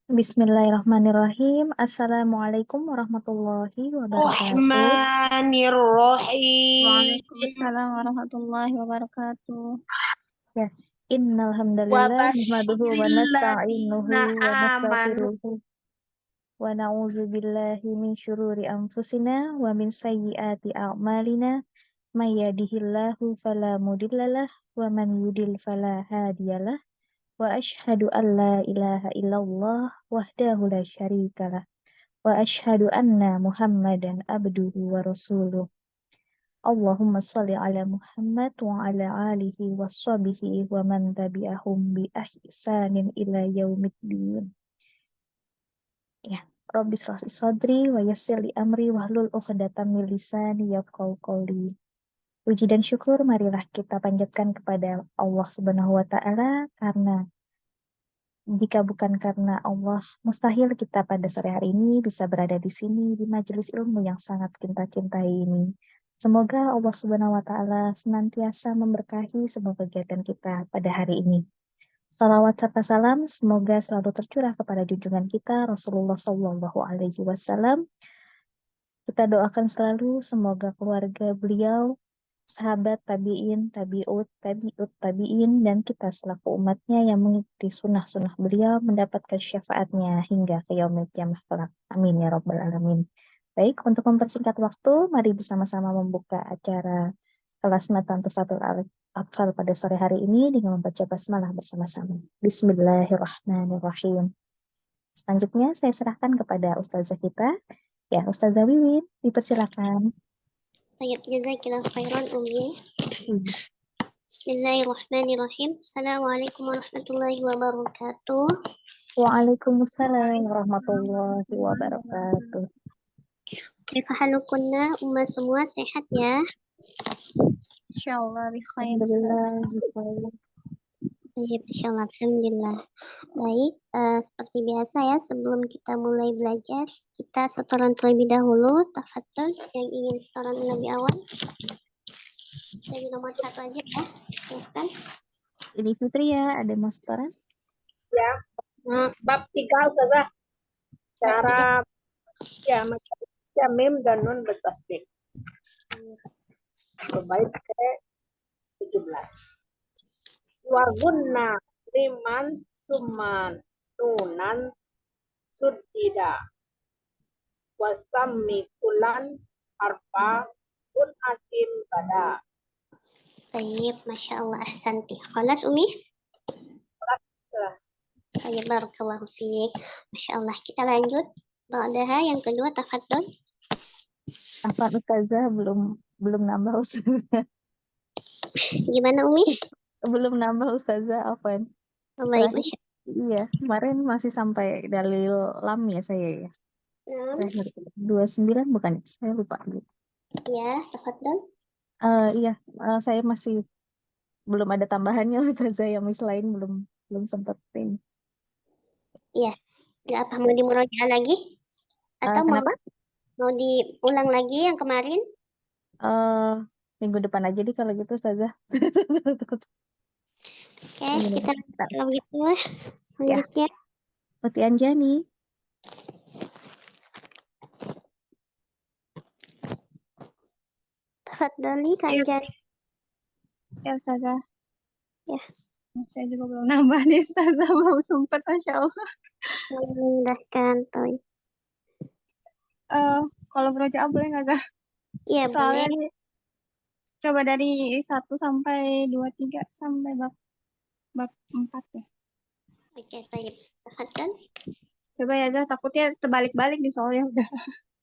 Bismillahirrahmanirrahim. Assalamualaikum warahmatullahi wabarakatuh. Rahmanirrahim. Waalaikumsalam warahmatullahi wabarakatuh. Ya, innal Wa hamdalillah nahmaduhu wa basyiril nasta'inuhu ladina wa amanu. nastaghfiruhu wa na'udzu billahi min syururi anfusina wa min sayyiati a'malina. May yahdihillahu fala mudhillalah wa man yudlil fala hadiyalah. Wa asyhadu an la ilaha illallah wahdahu la syarikalah. Wa asyhadu anna Muhammadan abduhu wa rasuluh. Allahumma sholli ala Muhammad wa ala alihi wa sahbihi wa man tabi'ahum bi ihsanin ila yaumiddin. Ya, Rabbi shrah li sadri wa yassir li amri wahlul 'uqdatam min lisani yafqahu qawli. Puji dan syukur marilah kita panjatkan kepada Allah Subhanahu wa taala, karena jika bukan karena Allah, mustahil kita pada sore hari ini bisa berada di sini di majelis ilmu yang sangat kita cintai ini. Semoga Allah Subhanahu wa taala senantiasa memberkahi semua kegiatan kita pada hari ini. Salawat serta salam semoga selalu tercurah kepada junjungan kita Rasulullah Shallallahu Alaihi Wasallam. Kita doakan selalu semoga keluarga beliau, sahabat tabiin, tabiin, dan kita selaku umatnya yang mengikuti sunnah-sunnah beliau mendapatkan syafaatnya hingga ke yaumil kiamah kelak. Amin ya rabbal alamin. Baik, untuk mempersingkat waktu, mari bersama-sama membuka acara kelas Matan Tufatul Atfal pada sore hari ini dengan membaca basmalah bersama-sama. Bismillahirrahmanirrahim. Selanjutnya saya serahkan kepada Ustazah kita. Ya, Ustazah Wiwin, dipersilakan. Tayyib, jazakillah khairan Umi. Bismillahirrahmanirrahim. Assalamualaikum warahmatullahi wabarakatuh. Waalaikumsalam warahmatullahi wabarakatuh. Kaifa halukunna umat semua sehat ya? Insyaallah bi khair. Alhamdulillah. Tayyib, insyaallah alhamdulillah. Baik, seperti biasa ya, sebelum kita mulai belajar, kita setoran terlebih dahulu. Tafadhol yang ingin setoran lebih awal. Dari nomor 1 aja ya. Silahkan. Ini Fitri ya, ada masteran? Ya. Bab 3 Ustazah. Cara membaca mim dan nun bertasbih. Terbaik ke 17. Wa gunna liman summan nunan suddida. Wasammi kulan harfa unatin bada. Tayyib, Masya Allah, ahsanti. Khalas Umi? Tayyib, barakallahu fiik. Masya Allah, kita lanjut. Ba'daha yang kedua, tafadhol. Apa Ustazah belum nambah Ustazah? Gimana Umi? Belum nambah Ustazah, Afwan. Oh, baik, Terakhir, Masya iya, kemarin masih sampai dalil lam ya saya ya. Allah. Terakhir 29 bukan? Saya lupa. Ya, tafadhol. Iya, saya masih belum ada tambahannya Ustazah, yang miss lain belum sempat ini. Iya. Nggak apa, mau dimurojaah lagi? Atau Kenapa? mau diulang lagi yang kemarin? Minggu depan aja deh kalau gitu Ustazah. Oke, Minggu kita depan. kalau gitu Ya, selanjutnya. Uti Anjani. Tafadholi Kanjani. Ya Ustazah. Ya. Saya juga belum nambah nih Ustazah, belum sempat Masya Allah. Memudahkan Toy. Kalau berojaah boleh nggak Zah? Iya, Soalnya boleh. coba dari 1 sampai 23 sampai bab 4 ya. Oke, baik. Tafadhol. Coba ya Zah, takutnya terbalik-balik nih soalnya udah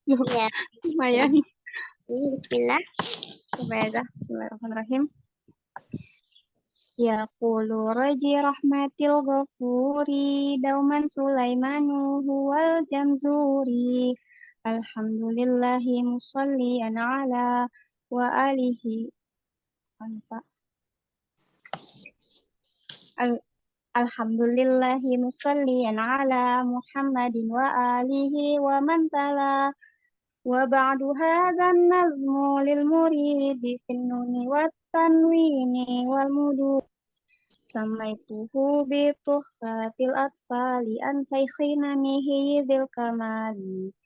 Iya. lumayan. Bismillah. Coba ya Zah, bismillahirrahmanirrahim. Yaqulu raji rahmatil ghafuri dauman Sulaimanu huwal jamzuri. Alhamdulillahi musallian ala wa alihi. Alhamdulillahi musallian ala Muhammadin wa alihi wa man tala. Wa ba'du hadzal nazmu lil muridi fin nuni wat tanwini wal mudu. Samaituhu bituhfatil atfali an saykhina mihidil kamali.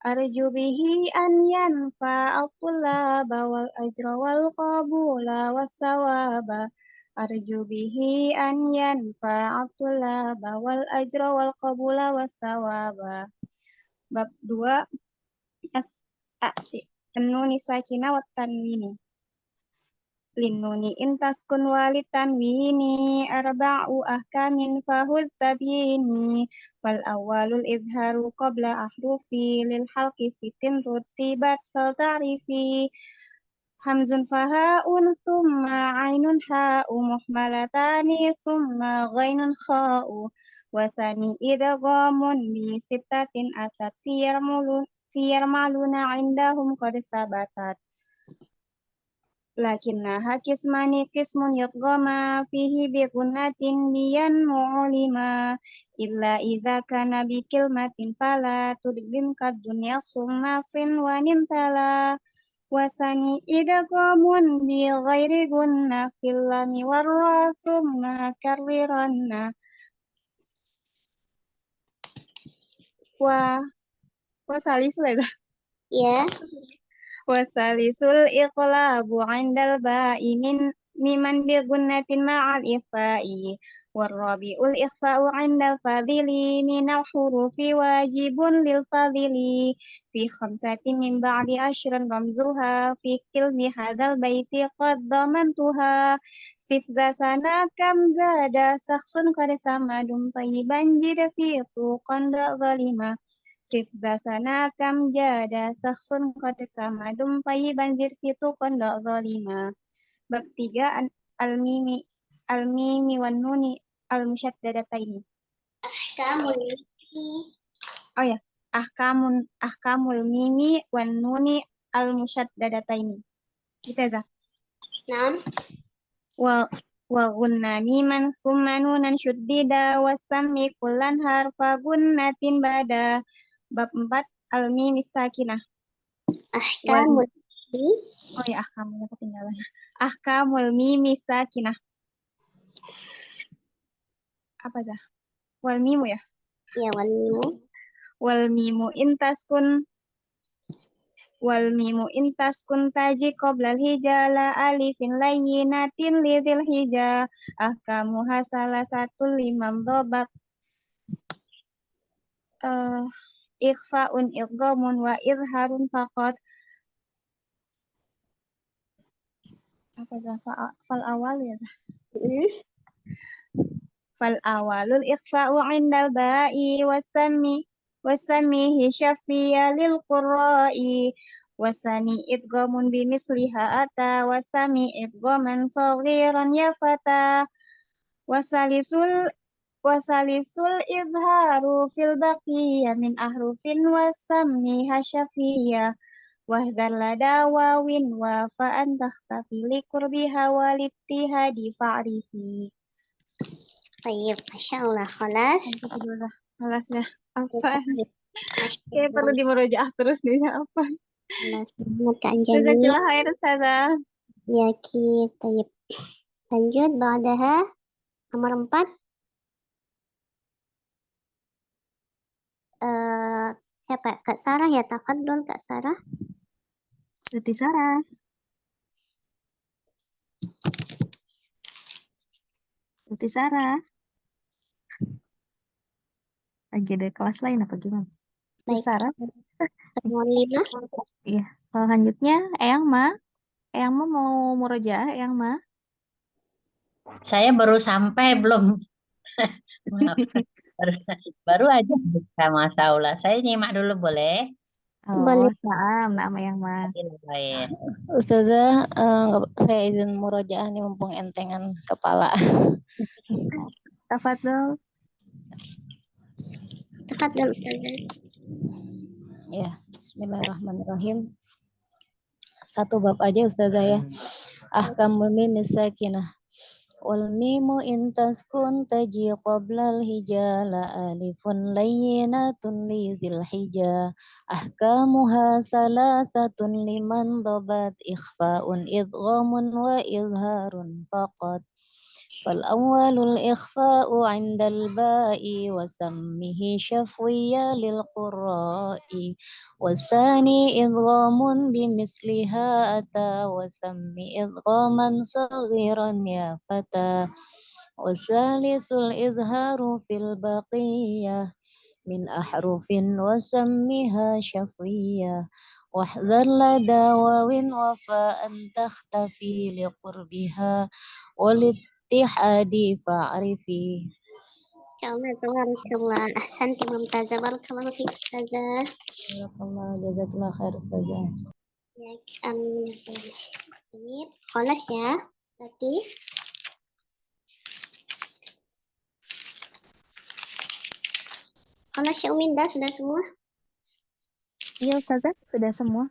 Arju bihi an yanfa'al tullaba wal ajra wal qabula wassawaba. Arju bihi an yanfa'al tullaba wal ajra wal qabula wassawaba. Bab 2 An-nuni sakinah wa tanwini. Linnuni intaskun walitanwini arba'u ahkamin fahuz tabini. Wal awalul idharu qabla ahrufi lil halqi sitin rutibat fal ta'rifi. Hamzun faha'un thumma ainun ha'u muhmalatani thumma ghainun kha'u. Wasani idghamun bi sittatin atat fiyarmaluna indahum qad sabatat. Lakinnaha kismani kismun yudghama fihi bi gunnatin biyan mu'lima illa idza kana bi kilmatin fala tudgin kad dunya summa sin wa nintala. Wasani idghamun bi ghairi gunna fil lami warra summa karriranna. Wasalisul Ya, wasalisul iqlabu 'indal ba'i miman bi gunnatin ma'al ifa'i warabi'ul ikhfa'u 'indal fadhili minal hurufi wajibun lil fadhili fi khamsatin min ba'di asyran ramzuha fi kilmi hadzal baiti qad dhamantuha sifza sana kam zada sakhsun qad samadum tayyiban jid fi tuqan zalima. Sifza sana kam jada sakhsun qad samadum tayyiban zirfitu qanda zalima. Bab 3 al-mimi wan nuni al-musyaddadataini. kamu ini. Oh ya, ahkamul mimi wan nuni al-musyaddadataini. Kita za. Naam. Wa gunna miman summa nunan syuddida wasammi kullan harfa gunnatin bada. Bab 4 al-mimi sakinah. Ahkamul ini. Oh ya, ahkamulnya ketinggalan. Ahkamul mimi sakinah. Apa za? Wal mimu ya? Ya, walimu. Wal mimu intaskun taji qoblal hijala alifin layyinatin lidhil hija. Ahkamuha salah satu limam dhobat. Ikhfa'un idghamun wa izharun faqat. Apa za? Fal awal ya za? Fal awalul ikhfa'u 'indal ba'i wasamihi syafiya lil qurra'i wasani idghamun bimisliha ata wasami idghaman saghiran ya fata wasalisul idharu fil baqiyya min ahrufin wasamiha syafiya wahdar lada wawin wa fa'an takhtafi li qurbiha walittihadi fa'rifi. Baik, Masya Allah. Khalas. Halas ya. Apa? Kayak perlu dimurojaah terus nih apa? Khalas banget Kak Anjani. Jazakallah khair Ustazah. Ya, kita lanjut. Ba'daha nomor 4. Siapa? Kak Sarah ya, tafadhol Kak Sarah. Tuti Sarah. Tuti Sarah. Lagi ada kelas lain apa gimana? Tuti Baik. Sarah. Pertemuan 5. Iya. Selanjutnya Eyang Ma. Eyang Ma mau murojaah, Eyang Ma. Saya baru sampai belum. Maaf, baru aja sama Saula. Saya nyimak dulu boleh? Boleh. Nama Eyang Ma. Baik. Ustazah, saya izin murojaah nih mumpung entengan kepala. Tafadhol. Tafadhol Ustazah. Ya, bismillahirrahmanirrahim. Satu bab aja Ustazah ya. Ahkamul mimi sakinah. Wal mimu intaskun taji qoblal hijala alifun layyinatun lizil hija. Ahkamuha salasatun liman dobat ikhfa'un idghamun wa izharun faqat. فالأول الإخفاء عند الباء وسمه شفويا للقراء والثاني إدغام بمثلها أتى وسم إدغاما صغيرا يا فتى والثالث الإظهار في البقية من أحرف وسمها شفوية واحذر لدى واو وفاء تختفي لقربها والاتحاد فاعرفي. Tabarakallah. Ahsanti Mumtazah. Barakallahu fiik Ustazah. Barakallah, jazakallah khair saja. Ya, amin. Ini kholas ya. Berarti kholas ya Uminda sudah semua? Iya Ustazah, sudah semua.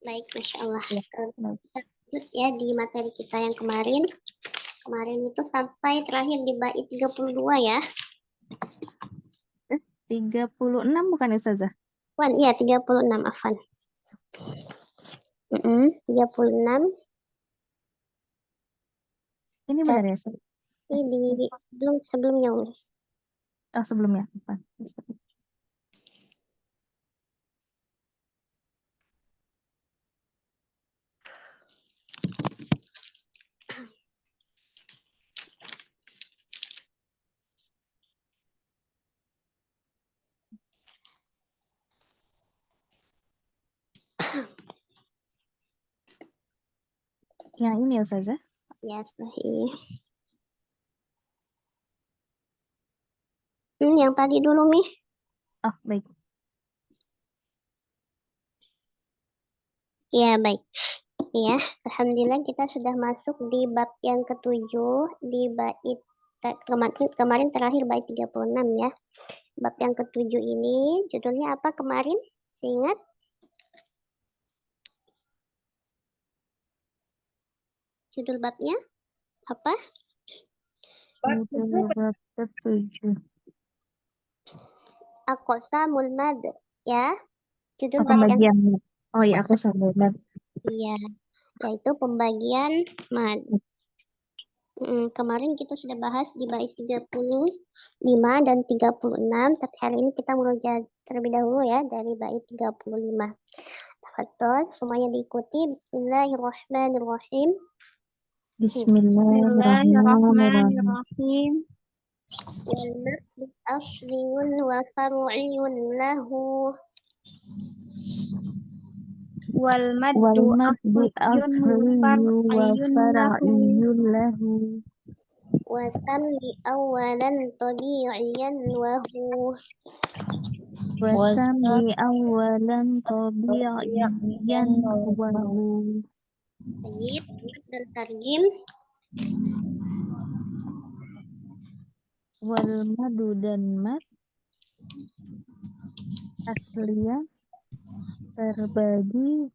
Baik, Masya Allah. Ya, Kita baik. lanjut ya di materi kita yang kemarin. Kemarin itu sampai terakhir di bait 32 ya. 36 bukan Ustazah? Wan, iya 36, afwan. 36. Ini benar ya Ustazah? Ini di sebelumnya Umi. Oh, sebelumnya. Afwan. Yang ini ya Ustazah? Ya, sahih. Yang tadi dulu Mi. Oh, baik. Ya, baik. Ya, alhamdulillah kita sudah masuk di bab yang ke-7 di bait kemarin terakhir bait 36 ya. Bab yang ke-7 ini judulnya apa kemarin? Ingat? Judul babnya apa? Judul bab ke-7. Aqsamul mad ya. Judul Oh, bab yang pembagian. Oh iya, aku sabar. iya, yaitu pembagian mad. Kemarin kita sudah bahas di bait 35 dan 36, tapi hari ini kita murojaah terlebih dahulu ya dari bait 35. Tafadhol, semuanya diikuti. Bismillahirrahmanirrahim. Bismillahirrahmanirrahim. Wal mad asliyun wa far'iyun lahu. Wal maddu Walmaddu asliyun wa asliyu wa far'iyyun lahu. far'iyyun lahu. Wa tammi awalan tabi'iyan wa hu. Wasami awalan tabi'iyyan wahu. Baik, dan tarjim. Walmadu dan mad asliyah terbagi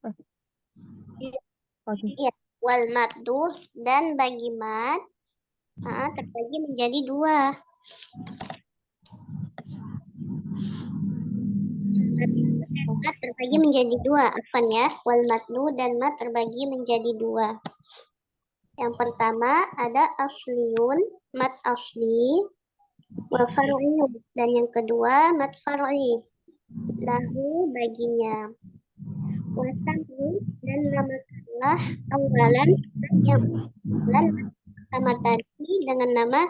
Iya, wal maddu dan bagi mad terbagi menjadi dua. Mad terbagi menjadi dua, afwan ya. Wal maddu dan mad terbagi menjadi dua. Yang pertama ada asliyun, mad asli, wa far'iyun, dan yang kedua mad far'i, lahu baginya. Wasami dan nama Allah awalan yang pertama tadi dengan nama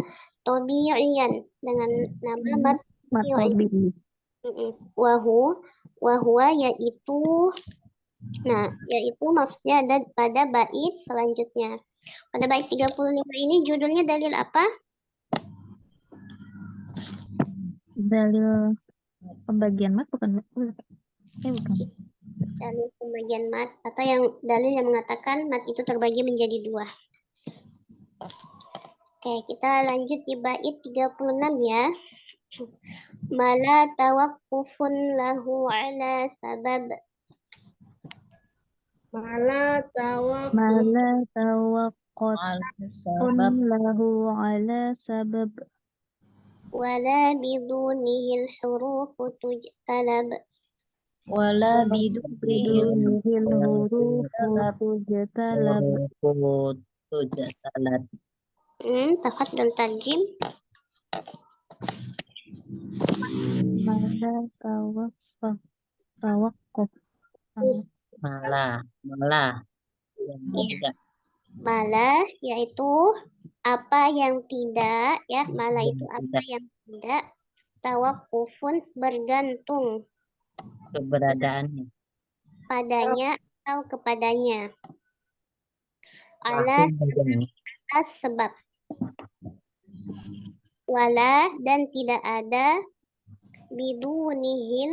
tabi'iyan, dengan nama mad tabi'i. Wahua yaitu, nah yaitu maksudnya ada pada bait selanjutnya. Pada bait 35 ini judulnya dalil apa? Dalil pembagian mad bukan? Bukan. Dalil pembagian mad atau yang dalil yang mengatakan mad itu terbagi menjadi dua. Oke, kita lanjut di bait 36 ya. Mala tawaqqufun lahu ala sabab. Mala tawaqqufun lahu ala sabab. Wala bidunihil hurufu tujtalab. Wala bidunihil hurufu tujtalab. Tafadhol tarjim. Mala tawakkuf. Malah yang tidak. Mala yaitu apa yang tidak, ya. Mala itu apa Tidak yang tidak. Tawakufun bergantung keberadaannya. padanya atau kepadanya. Ala Langsung begini. atas sebab. Wala dan tidak ada bidunihi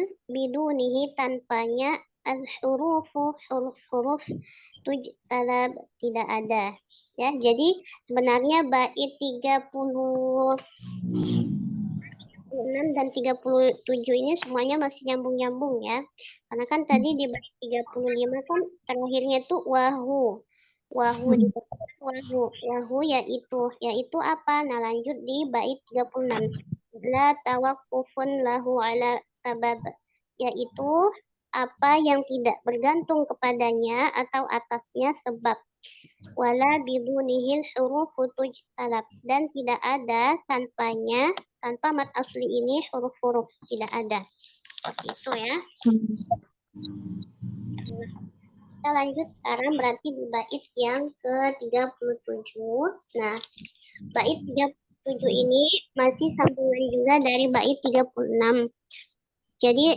tanpanya al-hurufu huruf tujtalab tidak ada. Ya, jadi sebenarnya bait 36 dan 37 ini semuanya masih nyambung-nyambung ya. Karena kan tadi di bait 35 kan terakhirnya tuh wahu. Wahu yaitu apa? Nah, lanjut di bait 36. La tawakkufun lahu ala sabab, yaitu apa yang tidak bergantung kepadanya atau atasnya sebab. Wala bidunihil hurufu tujtalab, dan tidak ada tanpanya, tanpa mat asli ini huruf-huruf tidak ada. Seperti itu ya. Kita lanjut sekarang berarti di bait yang ke-37. Nah, bait 37 ini masih sambungan juga dari bait 36. Jadi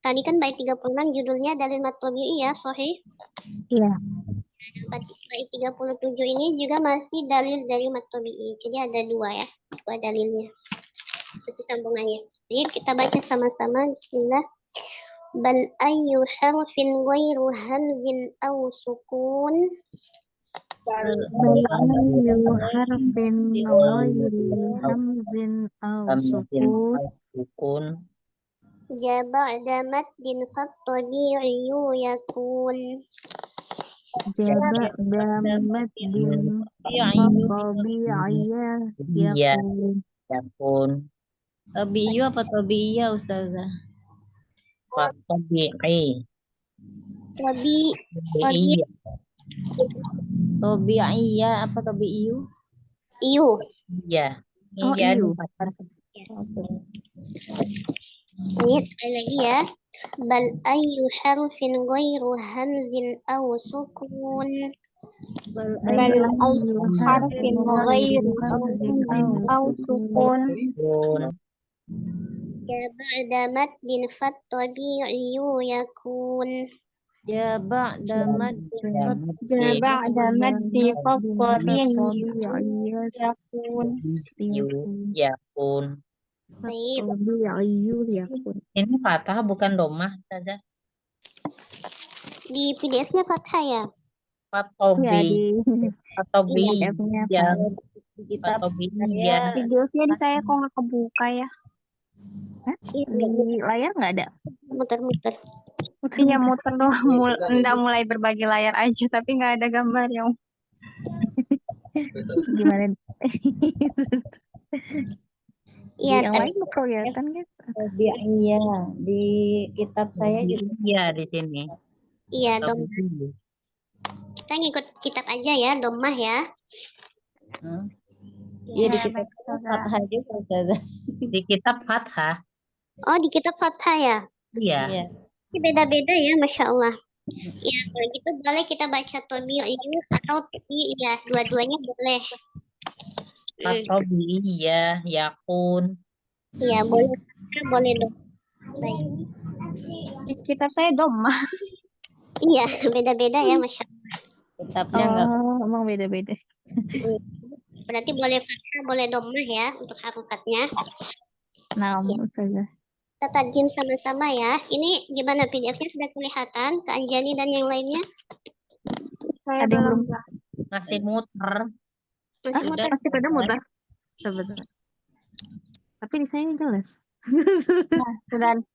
tadi kan bait 36 judulnya dalil matlubi ya, Sohi? Iya. Bait 37 ini juga masih dalil dari matlubi. Jadi ada dua ya, dua dalilnya. Seperti sambungannya. Jadi kita baca sama-sama. Bismillah. Bal ayyu harfin ghairu hamzin aw sukun. Bal ayyu harfin ghairi hamzin aw sukun Ba'da maddin fattabi'iyyu yakun. ba'da maddin tabi'iyya yakun. Tabi'iyyu apa tabi'iyya Ustazah? Tabi'i. Tabi'iyya apa tabi'iyyu? Iyu. Iya. Oh, Iya. iyu. Ini sekali lagi ya. Bal ayyu harfin ghairu hamzin aw sukun. Bal ayyu harfin ghairu hamzin aw sukun. Ba'da maddin fattabi'iyyu yakun. Ba'da Maddi fattabi'iyyu yakun. Yakun. Ini fathah bukan domah saja. Di PDF-nya fathah ya? Fatobi. PDF-nya Fatobiya. Videonya di saya kok nggak kebuka ya? di layar nggak ada. Muter-muter. Iya muter doang, mulai berbagi layar aja tapi nggak ada gambar yang. Gimana? Iya, Yang lain kelihatan kan? Iya, di kitab saya juga. Iya di sini. Iya, domah. Kita ngikut kitab aja ya, domah ya. Iya, di kitab fathah juga Ustazah. Di kitab fathah. Oh, di kitab fathah ya? Iya. Ini beda-beda ya, Masya Allah. Ya, kalau gitu boleh kita baca tabi'iyyu atau iya, dua-duanya boleh. Fatobiya, yakun. Iya, boleh dong. Baik. Di kitab saya domah. Iya, beda-beda ya, Masya Allah. Kitabnya enggak. Emang beda-beda. Berarti boleh fathah, boleh domah ya untuk harokatnya. Nah, Ustazah. Kita tarjim sama-sama ya. Ini gimana PDF-nya sudah kelihatan ke Anjani dan yang lainnya? Saya Ada yang belum. Masih muter. Masih muter. Masih pada muter. Sebentar. Tapi di saya jelas. Nah,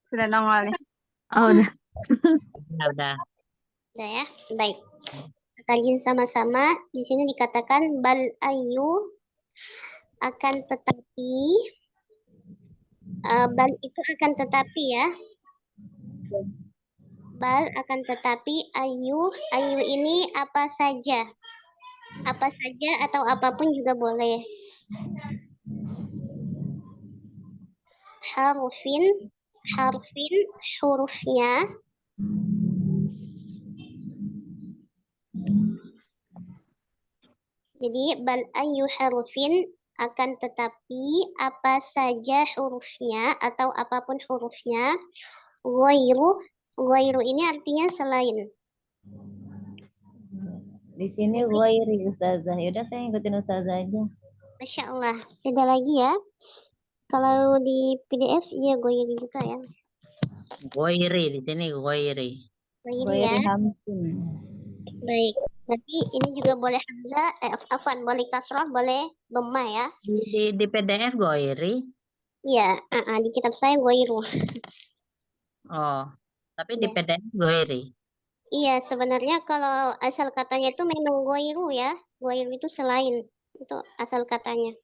sudah nongol nih. Oh, udah. Udah. Udah ya, baik. Tarjim sama-sama. Di sini dikatakan bal ayu, akan tetapi. Bal itu akan tetapi ya. Bal akan tetapi ayu ini apa saja. apa saja atau apapun juga boleh. Harfin, hurufnya. Jadi bal ayu harfin, akan tetapi apa saja hurufnya atau apapun hurufnya. Ghairu ini artinya selain. Di sini ghairi Ustazah. Yaudah saya ngikutin Ustazah aja. Masya Allah. Beda lagi ya. Kalau di PDF dia ghairi juga ya. Goiri di sini goiri. Ghairi Ghairi ya. hamzin. Baik. Tapi ini juga boleh hamzah, boleh kasroh, boleh dhammah ya. Di PDF goiri. Iya, di kitab saya ghairu. Oh, tapi di Ya. PDF goiri. Iya, sebenarnya kalau asal katanya itu memang ghairu ya. Ghairu itu selain. Itu asal katanya.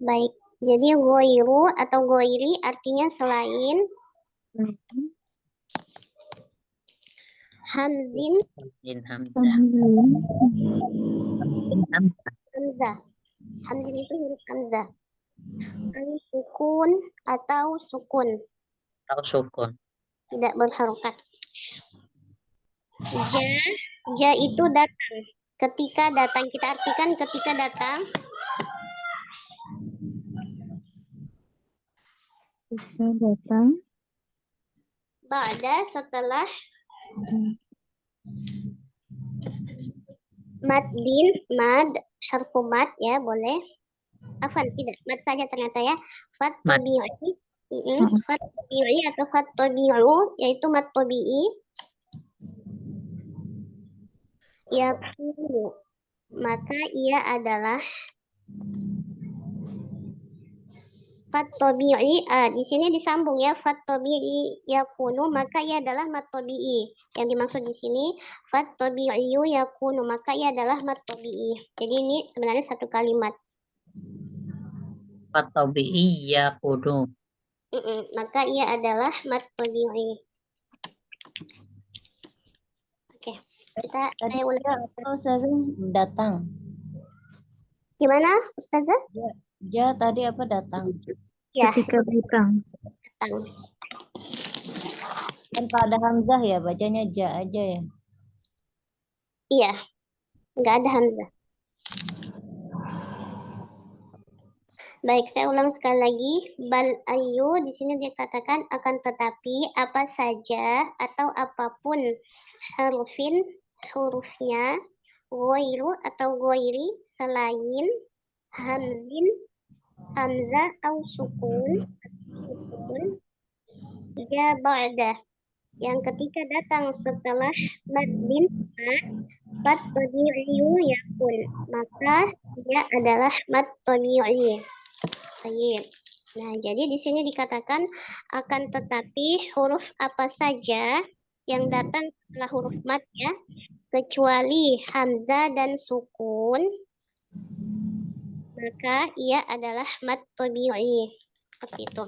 Baik. Jadi ghairu atau ghairi artinya selain. Hamzin, Hamzah. hamzah. Hamzin itu huruf hamzah. Sukun atau sukun. Atau sukun. Tidak berharokat. Ja itu datang. Ketika datang, kita artikan ketika datang. Ketika datang. Ba'da, setelah. Mad bin, mad, harfu mad ya boleh. Afan tidak, mad saja ternyata ya. Fat tabi'i, fat tabi'i atau fat tabi'u yaitu mad tabi'i. Yakunu, maka ia adalah fat tabi'i. Di sini disambung ya, fat tabi'i yakunu, maka ia adalah mad tabi'i. Yang dimaksud di sini fat tabi'iyu yakunu, maka ia adalah mad tabi'i. Jadi ini sebenarnya satu kalimat. Fat tabi'i yakunu. Maka ia adalah mad tabi'i. Oke. Saya ulang. Ustazah datang. Gimana, Ustazah? Ja tadi apa datang? Ya, Ketika datang. datang. Tanpa ada hamzah ya, bacanya ja aja ya. Iya, nggak ada hamzah. Baik, saya ulang sekali lagi. Bal ayu di sini dikatakan akan tetapi apa saja atau apapun harfin hurufnya ghairu atau ghairi selain hamzin, hamzah atau sukun ya ba'da yang ketika datang setelah mad bin mad tabi'i yakun, maka dia adalah mad tabi'i. Baik. Nah, jadi di sini dikatakan akan tetapi huruf apa saja yang datang setelah huruf mad ya, kecuali hamzah dan sukun, maka ia adalah mad tabi'i. Seperti itu.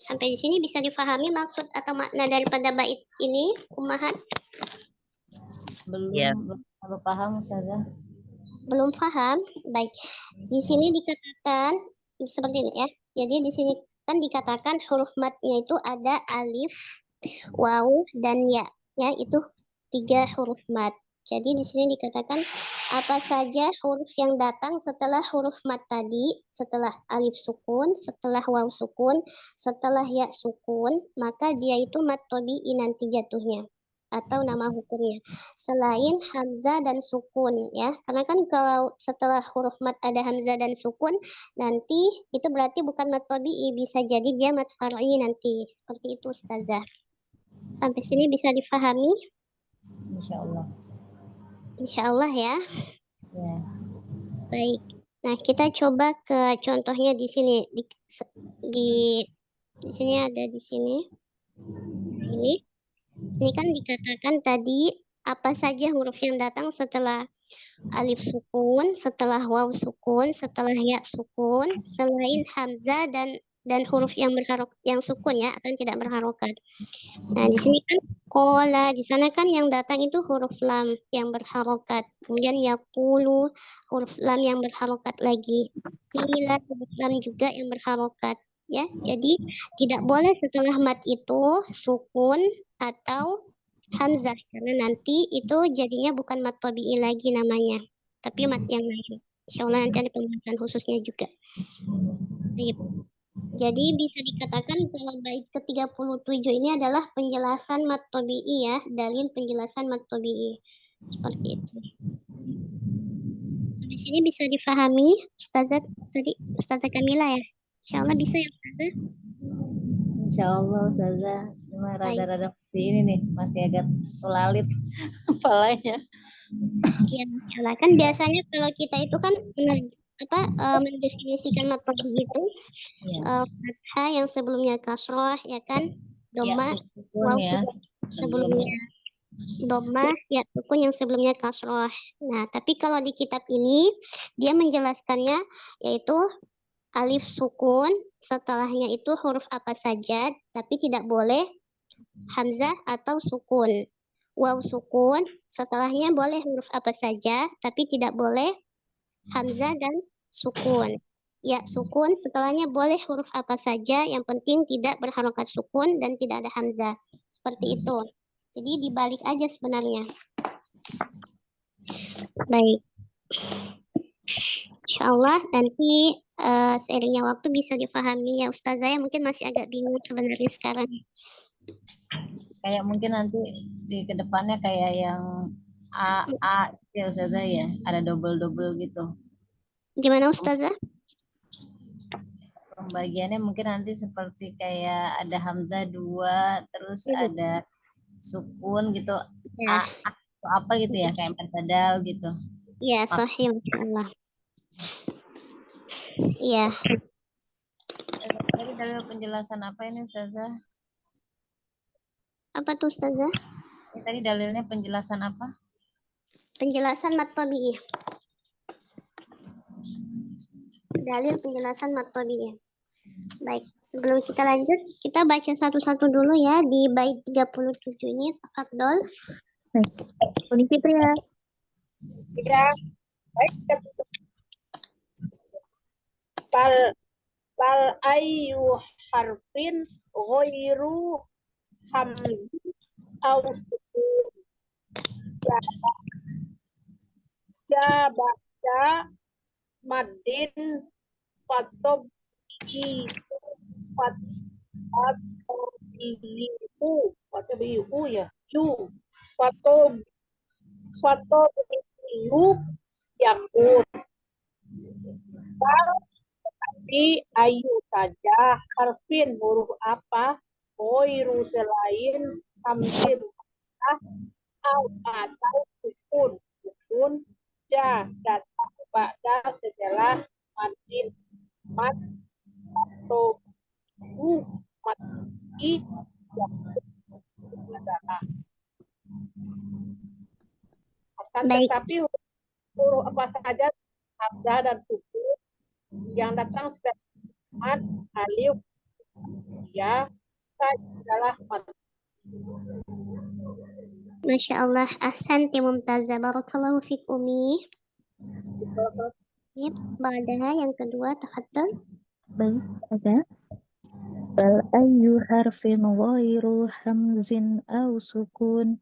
Sampai di sini bisa difahami maksud atau makna daripada bait ini, Ummahat? Belum, Ya. belum paham Ustazah. Belum paham? Baik. Di sini dikatakan seperti ini ya. Jadi di sini kan dikatakan huruf madnya itu ada alif, waw, dan ya. Ya, itu 3 huruf mad. Jadi di sini dikatakan apa saja huruf yang datang setelah huruf mad tadi, setelah alif sukun, setelah waw sukun, setelah ya sukun, maka dia itu mad tabi'i nanti jatuhnya atau nama hukumnya selain hamzah dan sukun ya, karena kan kalau setelah huruf mad ada hamzah dan sukun nanti itu berarti bukan mad tabi'i, bisa jadi dia mad far'i nanti. Seperti itu Ustazah. Sampai sini bisa difahami? Insyaallah. Insyaallah ya. Ya. Baik. Nah, kita coba ke contohnya di sini. Di sini ada di sini. Ini kan dikatakan tadi apa saja huruf yang datang setelah alif sukun, setelah waw sukun, setelah ya sukun, selain hamzah dan dan huruf yang sukun ya, atau yang tidak berharokat. Nah, di sini kan kola, di sana kan yang datang itu huruf lam yang berharokat. Kemudian yakulu, huruf lam yang berharokat lagi. Qila, huruf lam juga yang berharokat. Ya, jadi tidak boleh setelah mat itu sukun atau hamzah, karena nanti itu jadinya bukan mat tabi'i lagi namanya, tapi mat yang lain. Insya Allah nanti ada pembahasan khususnya juga. Baik. Jadi bisa dikatakan kalau bait ke-37 ini adalah penjelasan mat tabi'i ya, dalil penjelasan mat tabi'i. Seperti itu. Di sini bisa difahami Ustazah tadi, Ustazah Kamila ya. Insyaallah bisa ya Ustazah. Insyaallah Ustazah. Cuma Baik. rada-rada ini nih masih agak tulalit kepalanya. Iya, insyaallah. Kan biasanya kalau kita itu kan mendefinisikan mat tabi'i itu Ya, fathah yang sebelumnya kasroh ya kan, ya doma sukun waw ya. sebelumnya doma, ya sukun yang sebelumnya kasroh. Nah, tapi kalau di kitab ini dia menjelaskannya yaitu alif sukun, setelahnya itu huruf apa saja, tapi tidak boleh hamzah atau sukun. Waw sukun, setelahnya boleh huruf apa saja, tapi tidak boleh hamzah dan sukun. Ya, sukun setelahnya boleh huruf apa saja, yang penting tidak berharokat sukun dan tidak ada hamzah. Seperti itu. Jadi dibalik aja sebenarnya. Baik. Insyaallah nanti seiringnya waktu bisa difahami ya Ustazah, ya mungkin masih agak bingung sebenarnya sekarang. Kayak mungkin nanti di kedepannya kayak yang A ya Ustazah ya, ada double gitu. Gimana Ustazah? Pembagiannya mungkin nanti seperti kayak ada hamzah 2, terus ada sukun gitu. Ya, Apa gitu ya, kayak badal gitu. ya sahih insyaallah. Iya. Tadi dalil penjelasan apa ini Ustazah? Apa tuh Ustazah? Tadi dalilnya penjelasan apa? Penjelasan mat tabi'i. Dalil penjelasan mat tabi'i. Baik, sebelum kita lanjut, kita baca satu-satu dulu ya di bait 37 ini, tafadhol. Baik. Uni Fitria. Ya, baik. Fal ayu harfin ghairu hamzah au sukun. Ya baca madin fatobihu ya fatobihu yakun. Tapi ayu saja harfin huruf apa ghairu selain hamzah atau sukun ja datang pada setelah madin mat atau mati akan Baik. tetapi huruf apa saja hamzah dan sukun yang datang setelah mat alif ya adalah mat. Masya Allah, ahsanti mumtazah, barakallahu fiik Umi. Ba'daha yang kedua, tafadhol. Baik, ada. Fal ayu harfin ghairu hamzin au sukun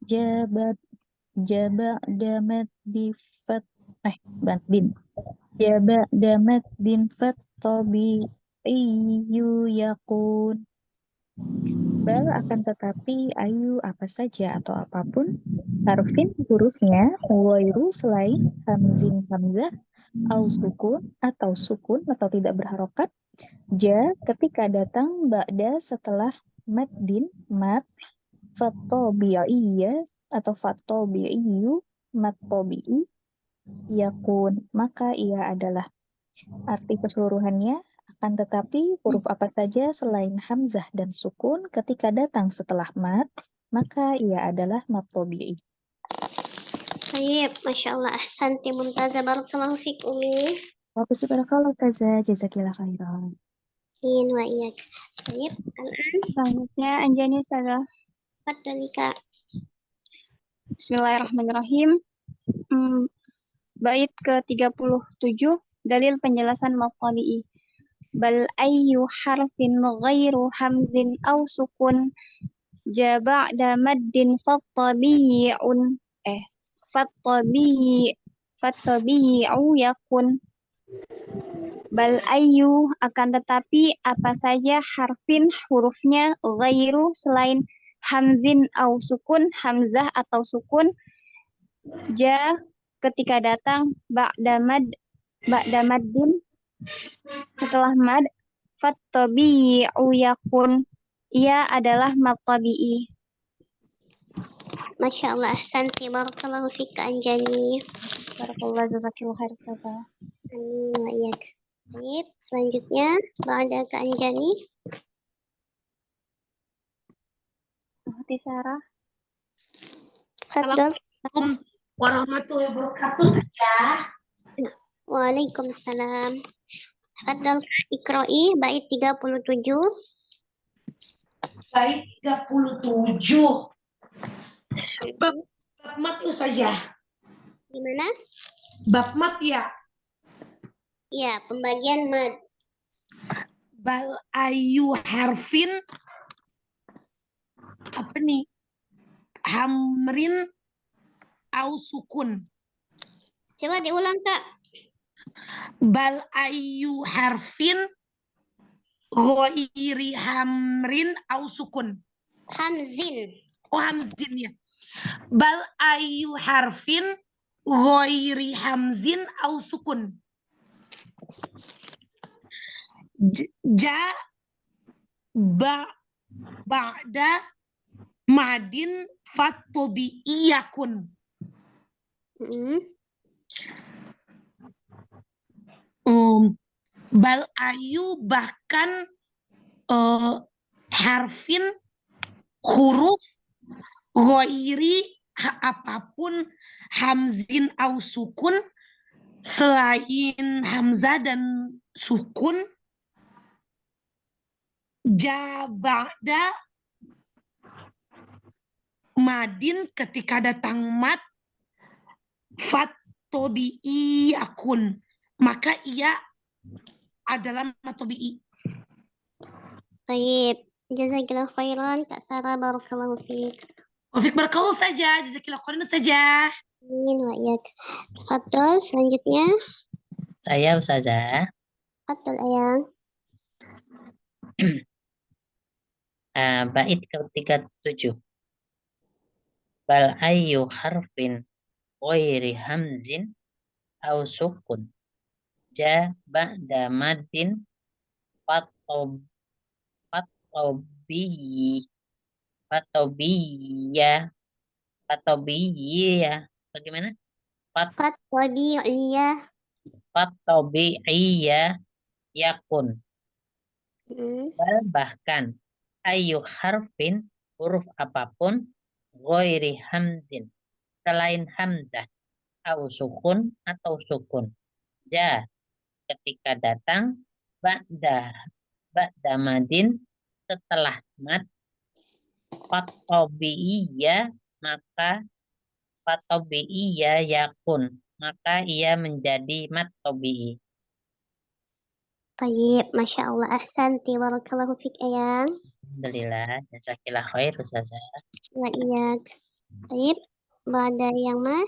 jabat damat di fat badin damat din fat tabi'iyyu yakun. Bal akan tetapi ayu apa saja atau apapun harfin hurufnya ghairu selain hamzin hamzah au sukun atau tidak berharokat ja ketika datang ba'da setelah maddin mat fatobi'iyya atau fatobi'iyyu mat tobi'i yakun maka ia adalah. Arti keseluruhannya akan tetapi huruf apa saja selain hamzah dan sukun ketika datang setelah mat maka ia adalah mat tobi'i. Baik, Masya Allah, ahsanti mumtazah, barakallahu fiik Umi. Waqti barakallahu taza jazakillah khairan. Amin wa iyak. Baik, Selanjutnya Anjani Ustazah. Fadhali Kak. Bismillahirrahmanirrahim. Bait ke-37, dalil penjelasan maqabi'i. Bal ayyu harfin ghairu hamzin aw sukun ja ba'da maddin fattabi'un fattabi'u yakun. Bal ayyu, akan tetapi apa saja harfin hurufnya ghairu selain hamzin au sukun, hamzah atau sukun, ja ketika datang ba'da maddin setelah mad, fattabi'u yakun, ia adalah mad tabi'i. Masya Allah, ahsanti, barakallahu fika Anjani. Barakallah, jazakillah khair Ustazah. Amin wa iyak. Baik, selanjutnya ba'da Kak Anjani. Hati Sarah. Fadhal. Assalamualaikum warahmatullahi wabarakatuh saja. Waalaikumsalam. Fadhal Iqra'i bait 37. Baik 37. Bab mat saja. Gimana? Bab mat ya. Ya, pembagian mad. Bal ayu harfin apa nih? Hamrin au sukun. Coba diulang, Kak. Bal ayu harfin ghairi hamrin au sukun. Hamzin. Oh, hamzin ya. Bal ayu harfin ghairi hamzin au sukun. Ja ba'da madin fatobi'iyakun. Bal ayu bahkan harfin huruf ghairi apapun hamzin au sukun selain hamzah dan sukun ja ba'da madin ketika datang mad fatobi'i akun, maka ia adalah mad tobi'i. Baik, jazakillah khairan Kak Sarah, barakallahu fiik. Wafik barakallahu saja, jazakillah khairan saja. Amin wa iyak. Fadhal, selanjutnya. Saya Ustazah. Fadhal Ayang. Bait ke-37. Bal ayyu harfin ghairi hamzin au sukun ja ba'da maddin fatobiya bagaimana? Fatobiya yakun. Bal bahkan ayu harfin huruf apapun ghairi hamzin selain hamzah au sukun atau sukun ja ketika datang ba'da madin setelah mad fatobi'iyya maka fatobi'iyya yakun, maka ia menjadi mad tobi'i. Baik, Masya Allah, ahsanti, barakallahu fik Ayang. Alhamdulillah, jazakillah khair Ustazah. Wa iyak. Baik, ba'da yang mah.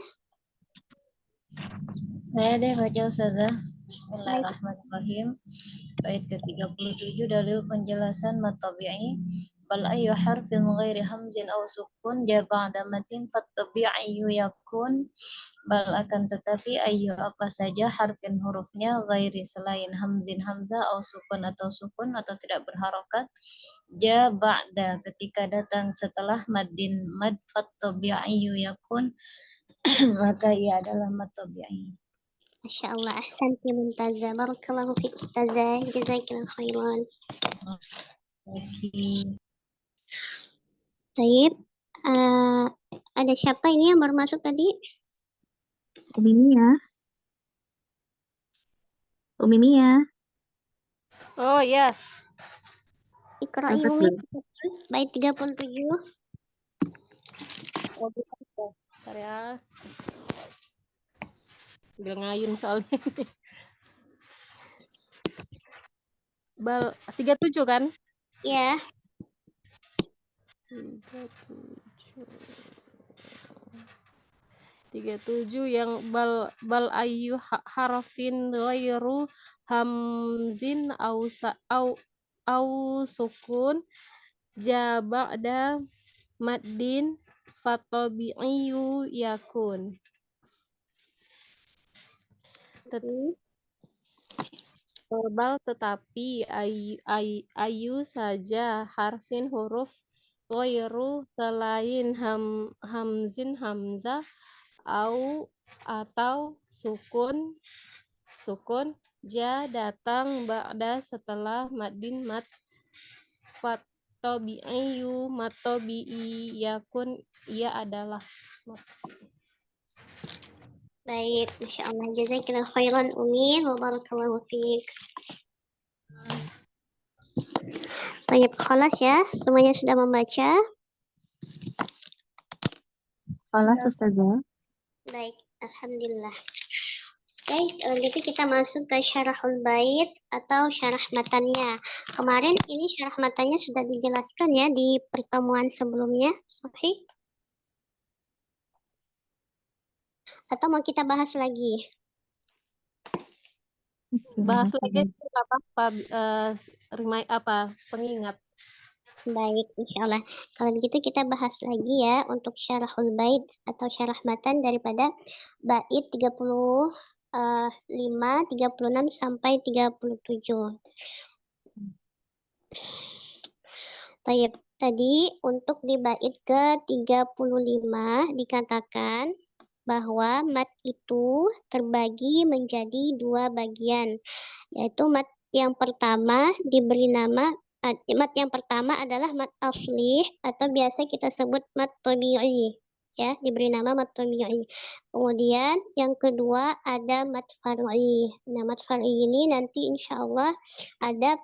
Saya deh baca Ustazah. Bismillahirrahmanirrahim. Bait ke-37, dalil penjelasan mad tabi'i. Bal ayyu harfin ghairi hamzin aw sukun ja ba'da matin fattabi'u yakun. Bal akan tetapi ayyu apa saja harfin hurufnya ghairi selain hamzin hamzah aw sukun atau tidak berharokat ja ba'da ketika datang setelah maddin mad fattabi'u yakun maka ia adalah mad tabi'i. Masya Allah, ahsanti mumtazah, barakallahu fik Ustazah, jazakillah khairan. Baik, ada siapa ini yang baru masuk tadi? Umi Mia. Umi Mia. Oh, yes. Iqra'i Umi, bait 37. Oh, bukan. Bentar ya. Sambil ngayun soalnya. Bal 37 kan? Ya, 37 yang bal ayu harfin ghairu hamzin au sukun ja ba'da maddin fatabi'iyu yakun. Verbal tetapi ayu saja harfin huruf ghairu selain hamzin hamzah atau sukun ja datang ba'da setelah maddin mat fatabi'iyu matabi'i yakun ia adalah. baik. Masya Allah. Jazakallahu khairan Umi. Wa barakallahu fiik. Baik, khalas ya. Semuanya sudah membaca. Kelas Ustazah. Baik, alhamdulillah. Oke, kalau gitu kita masuk ke syarahul bait atau syarah matannya. Kemarin ini syarah matannya sudah dijelaskan ya di pertemuan sebelumnya. Oke. Atau mau kita bahas lagi? Bahas lagi pengingat. Baik, insyaallah. Kalau begitu kita bahas lagi ya untuk syarahul bait atau syarah matan daripada bait 35, 36 sampai 37. Baik, tadi untuk di bait ke-35 dikatakan bahwa mat itu terbagi menjadi 2 bagian, yaitu mat yang pertama diberi nama mat yang pertama adalah mat aslih atau biasa kita sebut mat tabi'i, ya, diberi nama mat tabi'i. Kemudian yang kedua ada mat far'i. Nah, mat far'i ini nanti insyaallah ada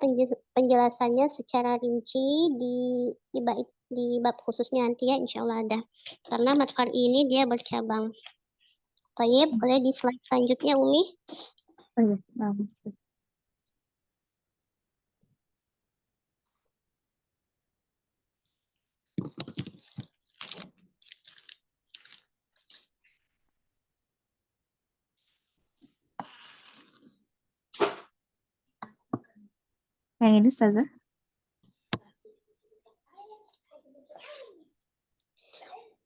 penjelasannya secara rinci di bab khususnya nanti ya, insyaallah ada. Karena mat far'i ini dia bercabang. Baik, boleh di slide selanjutnya Umi. Oh iya, maaf. Yang ini Ustazah.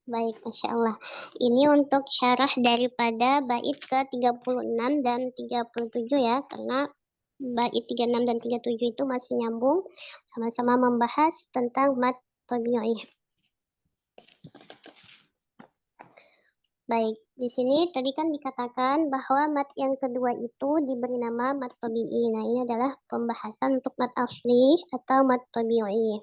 Baik, Masya Allah. Ini untuk syarah daripada bait ke-36 dan 37 ya, karena bait 36 dan 37 itu masih nyambung, sama-sama membahas tentang mat tabi'i. Baik, di sini tadi kan dikatakan bahwa mat yang kedua itu diberi nama mat tabi'i. Nah, ini adalah pembahasan untuk mat asli atau mat tabi'i.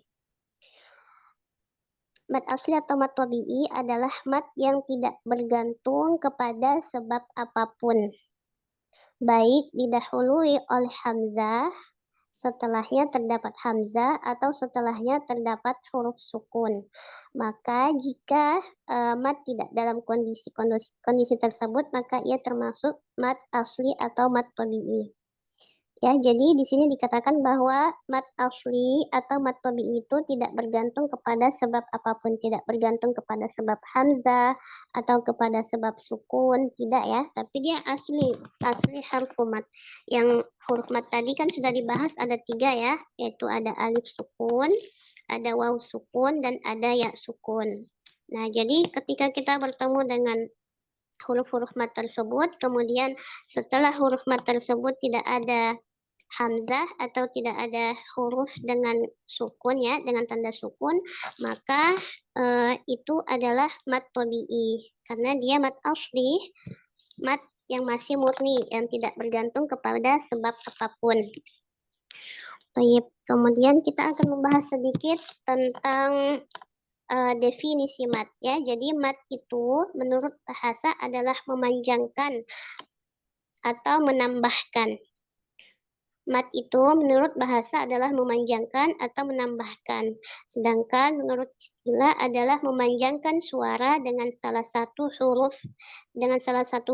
Mat asli atau mat tabi'i adalah mat yang tidak bergantung kepada sebab apapun. Baik didahului oleh hamzah, setelahnya terdapat hamzah, atau setelahnya terdapat huruf sukun. Maka jika mat tidak dalam kondisi tersebut, maka ia termasuk mat asli atau mat tabi'i. Ya, jadi di sini dikatakan bahwa mat asli atau mat tabi'i itu tidak bergantung kepada sebab apapun, tidak bergantung kepada sebab hamzah atau kepada sebab sukun, tidak ya, tapi dia asli harf mat. Yang huruf mat tadi kan sudah dibahas ada 3 ya, yaitu ada alif sukun, ada waw sukun, dan ada ya sukun. Nah, jadi ketika kita bertemu dengan huruf-huruf mat tersebut, kemudian setelah huruf mat tersebut tidak ada hamzah atau tidak ada huruf dengan sukun ya, dengan tanda sukun, maka itu adalah mat tabi'i karena dia mat asli, mat yang masih murni yang tidak bergantung kepada sebab apapun. Baik, kemudian kita akan membahas sedikit tentang definisi mat ya. Jadi mat itu menurut bahasa adalah memanjangkan atau menambahkan. Mat itu menurut bahasa adalah memanjangkan atau menambahkan. Sedangkan menurut istilah adalah memanjangkan suara dengan salah satu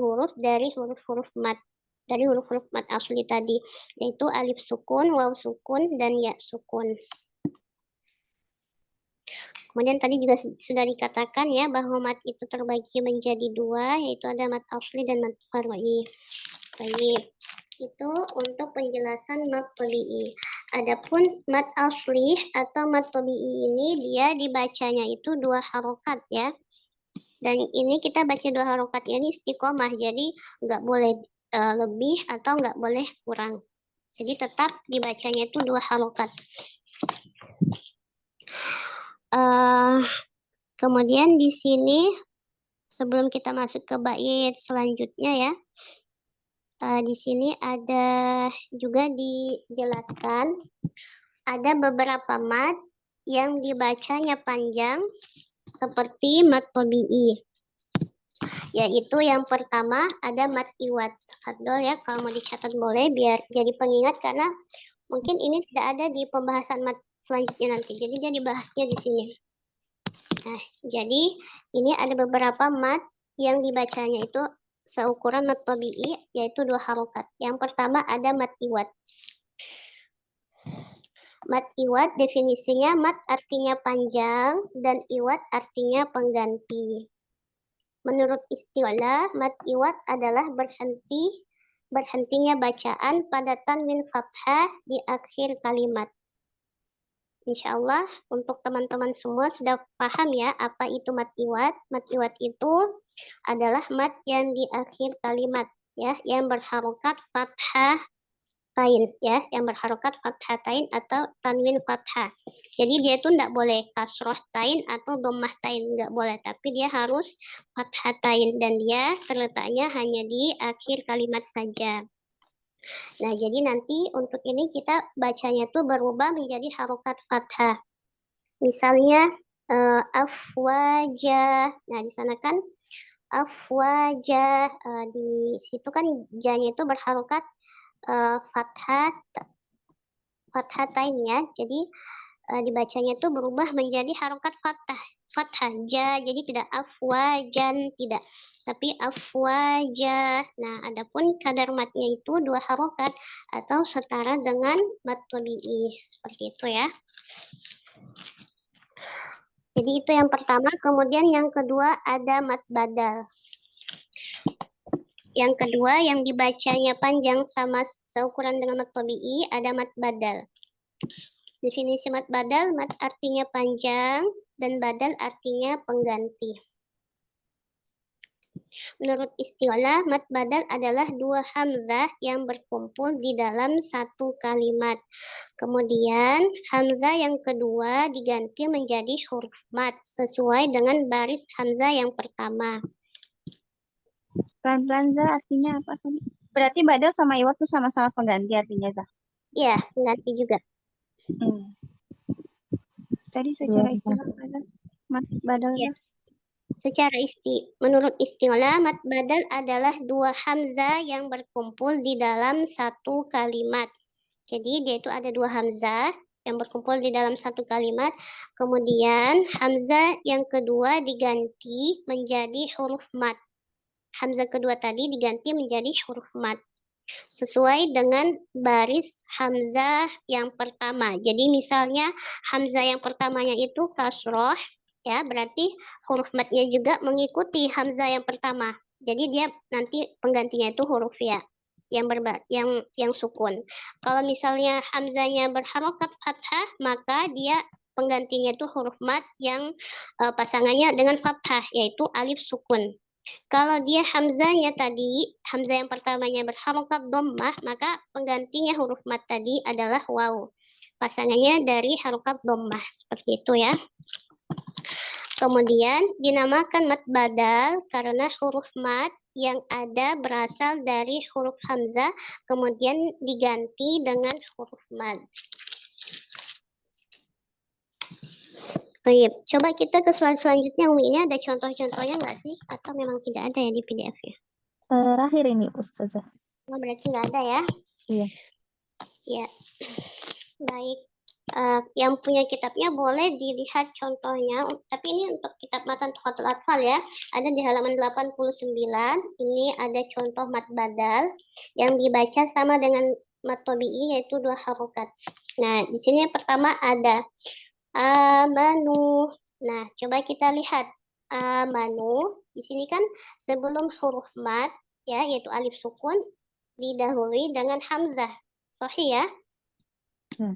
huruf dari huruf-huruf mat. Dari huruf-huruf mat asli tadi, yaitu alif sukun, waw sukun, dan ya sukun. Kemudian tadi juga sudah dikatakan ya bahwa mat itu terbagi menjadi dua, yaitu ada mat asli dan mat far'i. Baik. Itu untuk penjelasan mat tabi'i. Adapun mat asli atau mat tabi'i ini dia dibacanya itu 2 harokat ya. Dan ini kita baca 2 harokat ini istiqomah, jadi nggak boleh lebih atau nggak boleh kurang. Jadi tetap dibacanya itu 2 harokat. Kemudian di sini sebelum kita masuk ke bait selanjutnya ya. Di sini ada juga dijelaskan ada beberapa mat yang dibacanya panjang seperti mat tabi'i. Yaitu yang pertama ada mat iwad. Adol ya, kalau mau dicatat boleh biar jadi pengingat karena mungkin ini tidak ada di pembahasan mat selanjutnya nanti. Jadi dia dibahasnya di sini. Nah, jadi ini ada beberapa mat yang dibacanya itu seukuran mat tabi'i, yaitu 2 harokat. Yang pertama ada mat iwad. Mat iwad definisinya mat artinya panjang dan iwad artinya pengganti. Menurut istilah, mat iwad adalah berhentinya bacaan pada tanwin fathah di akhir kalimat. Insya Allah untuk teman-teman semua sudah paham ya apa itu mat iwad. Mat iwad itu adalah mat yang di akhir kalimat ya, yang berharokat fathah tain ya, yang berharokat fathah tain atau tanwin fathah. Jadi dia itu tidak boleh kasroh tain atau dhammah tain, nggak boleh, tapi dia harus fathah tain dan dia terletaknya hanya di akhir kalimat saja. Nah, jadi nanti untuk ini kita bacanya tuh berubah menjadi harokat fathah. Misalnya afwajah. Nah, di sana kan afwajah, di situ kan janya itu berharokat fathah tain ya. Jadi dibacanya itu berubah menjadi harokat fathah ja. Jadi tidak afwajan, tidak, tapi afwajah. Nah, adapun kadar matnya itu 2 harokat atau setara dengan mat tabi'i. Seperti itu ya. Jadi itu yang pertama. Kemudian yang kedua ada mat badal. Yang kedua yang dibacanya panjang sama seukuran dengan mat tabi'i ada mat badal. Definisi mat badal, mat artinya panjang dan badal artinya pengganti. Menurut istilah, mat badal adalah 2 hamzah yang berkumpul di dalam satu kalimat. Kemudian hamzah yang kedua diganti menjadi huruf mat sesuai dengan baris hamzah yang pertama. Pelan-pelan Za, artinya apa tadi? Berarti badal sama iwad tuh sama-sama pengganti artinya Za? Iya, pengganti juga. Tadi secara istilah mat badal Ya. Za? Menurut istilah, mat badal adalah 2 hamzah yang berkumpul di dalam satu kalimat. Jadi dia itu ada 2 hamzah yang berkumpul di dalam satu kalimat. Kemudian hamzah yang kedua diganti menjadi huruf mat. Hamzah kedua tadi diganti menjadi huruf mat sesuai dengan baris hamzah yang pertama. Jadi misalnya hamzah yang pertamanya itu kasroh ya, berarti huruf matnya juga mengikuti hamzah yang pertama. Jadi dia nanti penggantinya itu huruf ya yang sukun. Kalau misalnya hamzahnya berharokat fathah, maka dia penggantinya itu huruf mat yang pasangannya dengan fathah, yaitu alif sukun. Kalau dia hamzahnya tadi, hamzah yang pertamanya berharokat dhammah, maka penggantinya huruf mat tadi adalah waw. Pasangannya dari harokat dhammah, seperti itu ya. Kemudian dinamakan mat badal karena huruf mat yang ada berasal dari huruf hamzah, kemudian diganti dengan huruf mat. Baik, coba kita ke slide selanjutnya. Umi, ini ada contoh-contohnya nggak sih? Atau memang tidak ada ya di PDF-nya? Terakhir ini Ustazah. Oh, berarti nggak ada ya? Iya. Ya, baik. Yang punya kitabnya boleh dilihat contohnya, tapi ini untuk kitab matan Tuhfatul Atfal ya, ada di halaman 89. Ini ada contoh mat badal yang dibaca sama dengan mat tabi'i, yaitu 2 harokat. Nah, di sini yang pertama ada amanu. Nah, coba kita lihat amanu. Di sini kan sebelum huruf mat ya, yaitu alif sukun, didahului dengan hamzah. Sahih ya?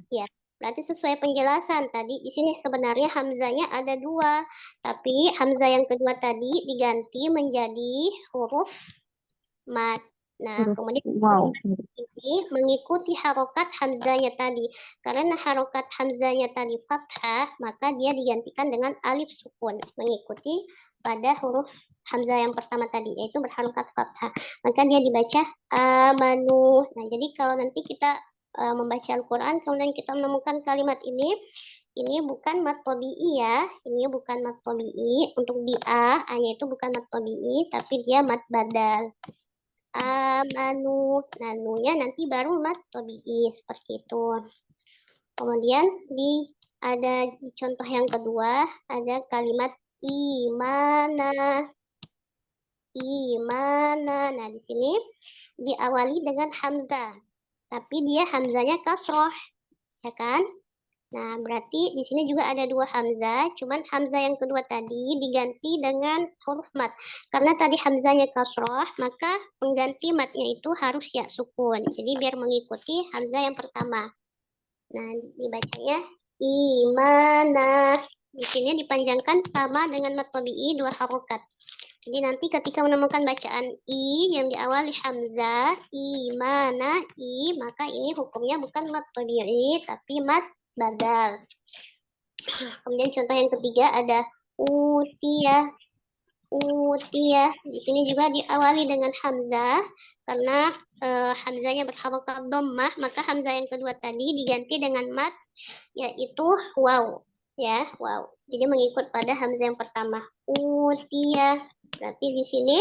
Ya, berarti sesuai penjelasan tadi di sini sebenarnya hamzanya ada 2, tapi hamzah yang kedua tadi diganti menjadi huruf mat. Nah, kemudian ini mengikuti harokat hamzanya tadi. Karena harokat hamzanya tadi fathah, maka dia digantikan dengan alif sukun mengikuti pada huruf hamzah yang pertama tadi, yaitu berharokat fathah. Maka dia dibaca amanu. Nah, jadi kalau nanti kita membaca Al-Quran, kemudian kita menemukan kalimat ini bukan mat tabi'i ya, ini bukan mat tabi'i. Untuk di A-nya itu bukan mat tabi'i, tapi dia mat badal. Amanu, nanunya nanti baru mat tabi'i, seperti itu. Kemudian ada di contoh yang kedua, ada kalimat imana. Imana. Nah, di sini diawali dengan hamzah. Tapi dia hamzanya kasroh, ya kan? Nah, berarti di sini juga ada 2 hamzah, cuman hamzah yang kedua tadi diganti dengan huruf mat. Karena tadi hamzahnya kasroh, maka pengganti matnya itu harus ya sukun. Jadi biar mengikuti hamzah yang pertama. Nah, dibacanya imana. Di sini dipanjangkan sama dengan mat tabi'i 2 harokat. Jadi nanti ketika menemukan bacaan i yang diawali hamzah, imana, maka ini hukumnya bukan mat tabi'i tapi mat badal. Kemudian contoh yang ketiga ada utia. Utia. Di sini juga diawali dengan hamzah karena hamzahnya berharokat dhammah, maka hamzah yang kedua tadi diganti dengan mat, yaitu waw. Ya, waw. Jadi mengikut pada hamzah yang pertama. Utia. Berarti di sini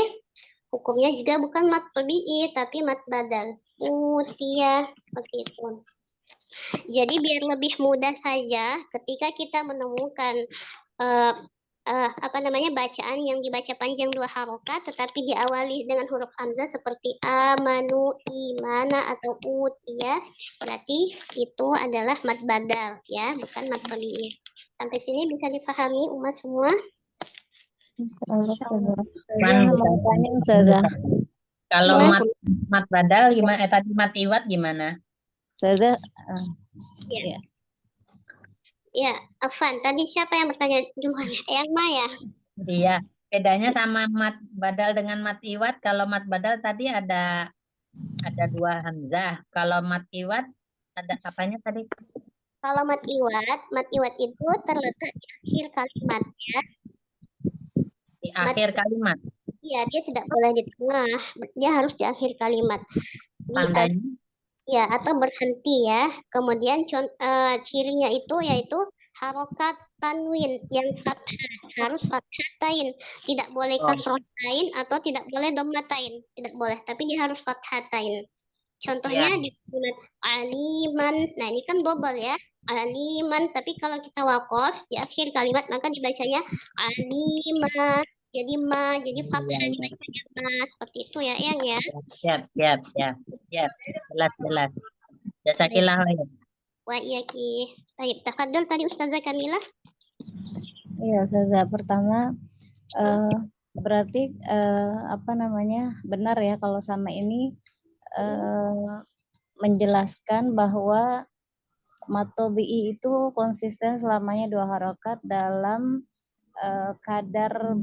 hukumnya juga bukan mat tabi'i tapi mat badal. Utia, seperti itu. Jadi biar lebih mudah saja ketika kita menemukan bacaan yang dibaca panjang 2 harokat tetapi diawali dengan huruf hamzah seperti amanu, imana atau utia, berarti itu adalah mat badal ya, bukan mat tabi'i. Sampai sini bisa dipahami umat semua? Kalau mat badal gimana? Tadi mat iwat gimana? Ustazah, ya. Ya, Afan, tadi siapa yang bertanya duluan? Elma ya? Iya, bedanya sama mat badal dengan mat iwat, kalau mat badal tadi ada 2 hamzah. Kalau mat iwat ada apanya tadi? Kalau mat iwat itu terletak di akhir kalimat ya. Di akhir kalimat. Iya, dia tidak boleh di tengah, dia harus di akhir kalimat. Tandanya? Ya, atau berhenti ya. Kemudian cirinya itu yaitu harokat tanwin yang fathah, harus fathatain, tidak boleh kasrohatain atau tidak boleh dommatain, tidak boleh, tapi dia harus fathatain. Contohnya di kalimat aliman, nah ini kan double ya, aliman, tapi kalau kita wakof di akhir kalimat maka dibacanya alima, jadi ma, jadi fathah dibacanya ma, seperti itu ya, Eyang ya. Siap. Jelas. Jazakillah khair. Wa iyaki. Baik, tafadhol tadi Ustazah Kamila. Iya, Ustazah. Pertama, berarti benar ya kalau sama ini menjelaskan bahwa mat tabi'i itu konsisten selamanya 2 harokat dalam kadar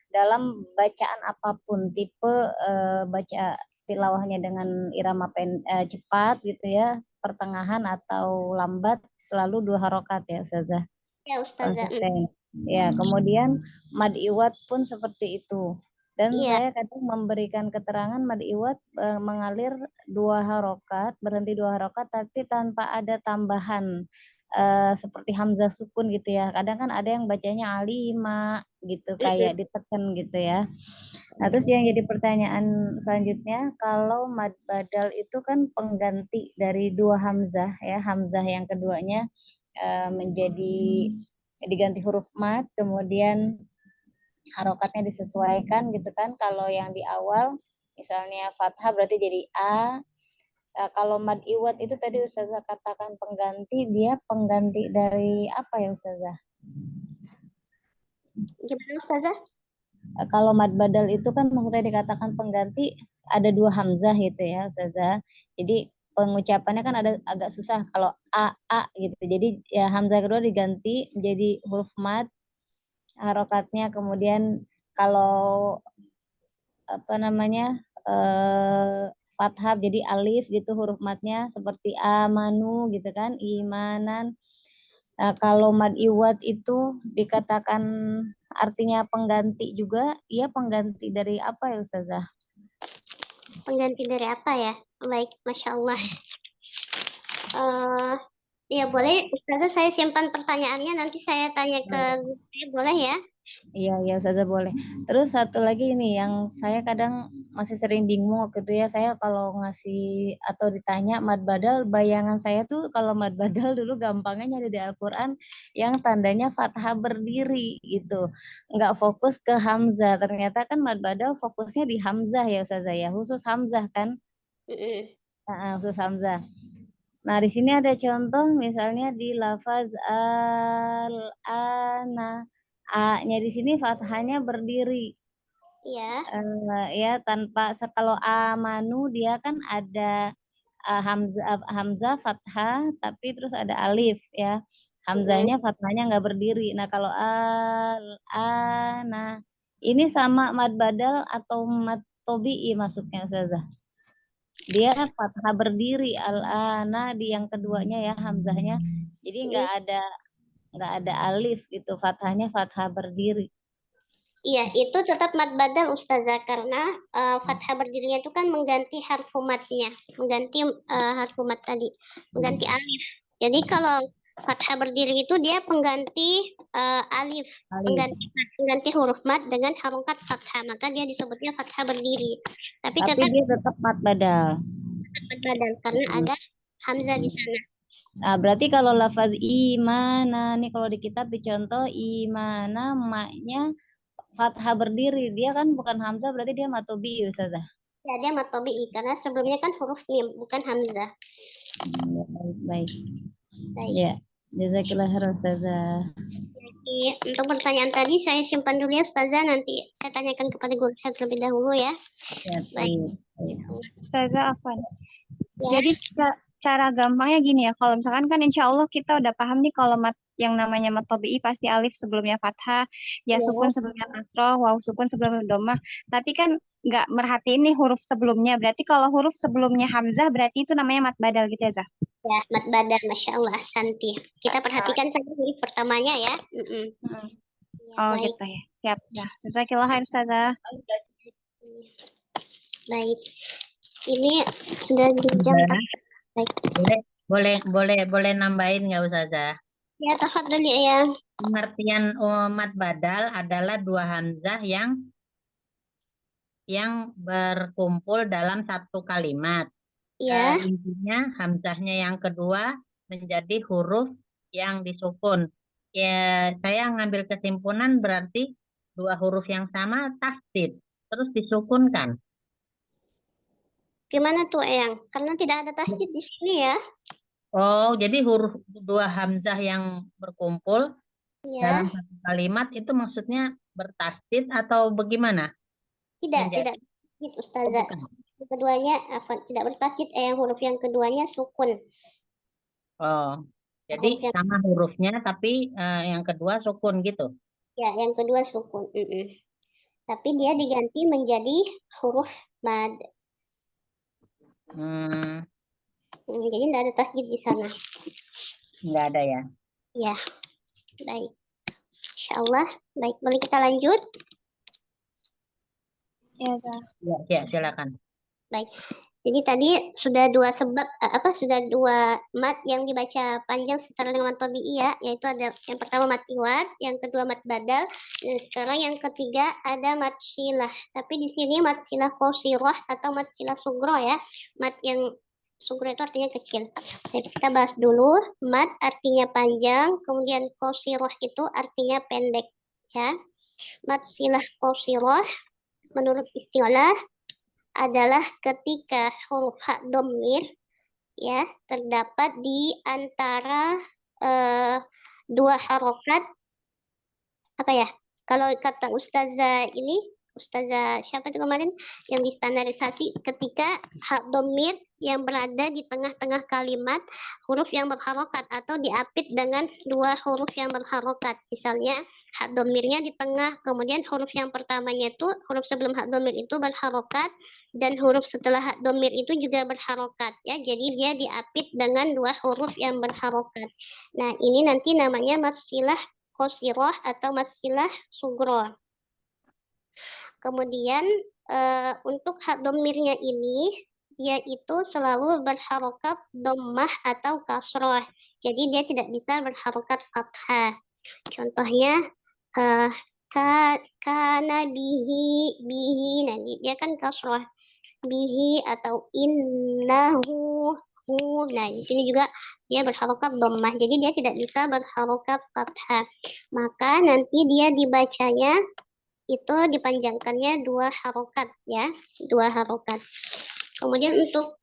dalam bacaan apapun, tipe baca tilawahnya dengan irama cepat gitu ya, pertengahan atau lambat, selalu 2 harokat ya Ustazah. Ya Ustazah. Konsisten. Ya, kemudian mad iwat pun seperti itu. Dan saya kadang memberikan keterangan mad iwat mengalir 2 harokat, berhenti 2 harokat, tapi tanpa ada tambahan seperti hamzah sukun gitu ya. Kadang kan ada yang bacanya alima gitu, kayak ditekan gitu ya. Nah, terus yang jadi pertanyaan selanjutnya, kalau mad badal itu kan pengganti dari dua hamzah ya, hamzah yang keduanya menjadi diganti huruf mad, kemudian harokatnya disesuaikan gitu kan. Kalau yang di awal misalnya fathah berarti jadi a. Kalau mad iwad itu tadi Ustazah katakan pengganti, dia pengganti dari apa ya Ustazah? Gimana Ustazah? Kalau mad badal itu kan maksudnya dikatakan pengganti ada dua hamzah gitu ya Ustazah. Jadi pengucapannya kan ada agak susah kalau a gitu. Jadi ya hamzah kedua diganti menjadi huruf mad, harokatnya kemudian kalau apa namanya fathah jadi alif gitu huruf madnya seperti amanu gitu kan, imanan. Nah, kalau mad iwad itu dikatakan artinya pengganti juga, iya pengganti dari apa ya Ustazah? Pengganti dari apa ya? Baik, Masya Allah. Ya boleh, Ustazah saya simpan pertanyaannya, nanti saya tanya ke guru saya, boleh ya? Iya, Ustazah boleh. Terus satu lagi ini yang saya kadang masih sering bingung waktu itu ya, saya kalau ngasih atau ditanya mad badal, bayangan saya tuh kalau mad badal dulu gampangnya nyari di Al-Quran yang tandanya fathah berdiri gitu. Nggak fokus ke hamzah. Ternyata kan mad badal fokusnya di hamzah ya Ustazah ya, khusus hamzah kan? Khusus hamzah. Nah, di sini ada contoh misalnya di lafaz al-ana. A-nya di sini fathahnya berdiri. Iya. Ya tanpa kalau amanu dia kan ada hamzah fathah tapi terus ada alif ya. Hamzahnya fathahnya nggak berdiri. Nah, kalau al-ana ini sama mad badal atau mad tobi'i masuknya Ustazah. Dia fathah berdiri al-ana di yang keduanya ya hamzahnya. Jadi nggak ada alif gitu, fathahnya fathah berdiri. Iya, itu tetap mad badal Ustazah karena fathah berdirinya itu kan mengganti harfu madnya, mengganti harfu mad tadi, mengganti alif. Jadi kalau fathah berdiri itu dia pengganti alif, pengganti huruf mad dengan harokat fathah, maka dia disebutnya fathah berdiri. Tapi tetap dia tetap mad badal. mad badal karena ada hamzah di sana. Nah, berarti kalau lafaz imana nih kalau di kitab dicontoh imana maknya fathah berdiri, dia kan bukan hamzah berarti dia matobi Ustazah. Ya, dia matobi karena sebelumnya kan huruf mim bukan hamzah. Baik. Ya, jazakillah khair Ustazah. Untuk pertanyaan tadi saya simpan dulu ya Ustazah, nanti saya tanyakan kepada guru saya terlebih dahulu ya. Baik. Ustazah Afwan. Ya. Jadi cara gampangnya gini ya, kalau misalkan kan insya Allah kita udah paham nih kalau yang namanya mat tobi'i pasti alif sebelumnya fathah, ya sukun sebelumnya kasroh, waw sukun sebelumnya dhammah. Tapi kan nggak merhatiin nih huruf sebelumnya. Berarti kalau huruf sebelumnya hamzah berarti itu namanya mat badal gitu ya, Zah? Ya, mat badal, Masya Allah, Santi. Kita perhatikan saja huruf pertamanya ya. Oh gitu ya, siap. Nah, jazakillah khair Ustazah. Baik, ini sudah di jam. Baik. Boleh nambahin nggak Ustazah? Ya, tafadhol ya. Pengertian mad badal adalah dua hamzah yang berkumpul dalam satu kalimat. Ya. Intinya hamzahnya yang kedua menjadi huruf yang disukun. Ya, saya ngambil kesimpulan berarti dua huruf yang sama tasdid, terus disukunkan. Gimana tuh, Eyang? Karena tidak ada tasdid di sini ya. Oh, jadi huruf dua hamzah yang berkumpul dalam satu kalimat itu maksudnya bertasdid atau bagaimana? Tidak tasdid Ustazah. Keduanya tidak bertasdid, huruf yang keduanya sukun. Oh, jadi sama hurufnya tapi yang kedua sukun gitu. Ya, yang kedua sukun. Tapi dia diganti menjadi huruf mad. Jadi tidak ada tasdid di sana. Nggak ada ya? Ya, baik. Insyaallah. Baik, boleh kita lanjut? Ya, Zah. Ya, silakan. Baik. Jadi tadi sudah dua sebab sudah dua mat yang dibaca panjang secara dengan mat tabi'i ya, yaitu ada yang pertama mat iwad, yang kedua mat badal, dan sekarang yang ketiga ada mat silah. Tapi di sini mat silah qasirah atau mat silah sugro ya. Mat yang sugro itu artinya kecil. Jadi kita bahas dulu mat artinya panjang, kemudian qasirah itu artinya pendek ya. Mat silah qasirah menurut istilah adalah ketika huruf hak domir ya terdapat di antara dua harokat kalau kata ustazah siapa itu kemarin yang distandarisasi ketika hak domir yang berada di tengah-tengah kalimat huruf yang berharokat atau diapit dengan dua huruf yang berharokat. Misalnya hak domirnya di tengah, kemudian huruf yang pertamanya itu huruf sebelum hak domir itu berharokat dan huruf setelah hak domir itu juga berharokat ya. Jadi dia diapit dengan dua huruf yang berharokat. Nah, ini nanti namanya mat silah qasirah atau mat silah sugro. Kemudian untuk hak domirnya ini dia itu selalu berharokat dhammah atau kasroh. Jadi dia tidak bisa berharokat fathah. Contohnya kana bihi nanti dia kan kasroh bihi atau innahu. Nah, di sini juga dia berharokat dhammah. Jadi dia tidak bisa berharokat fathah. Maka nanti dia dibacanya itu dipanjangkannya dua harokat ya, dua harokat. Kemudian untuk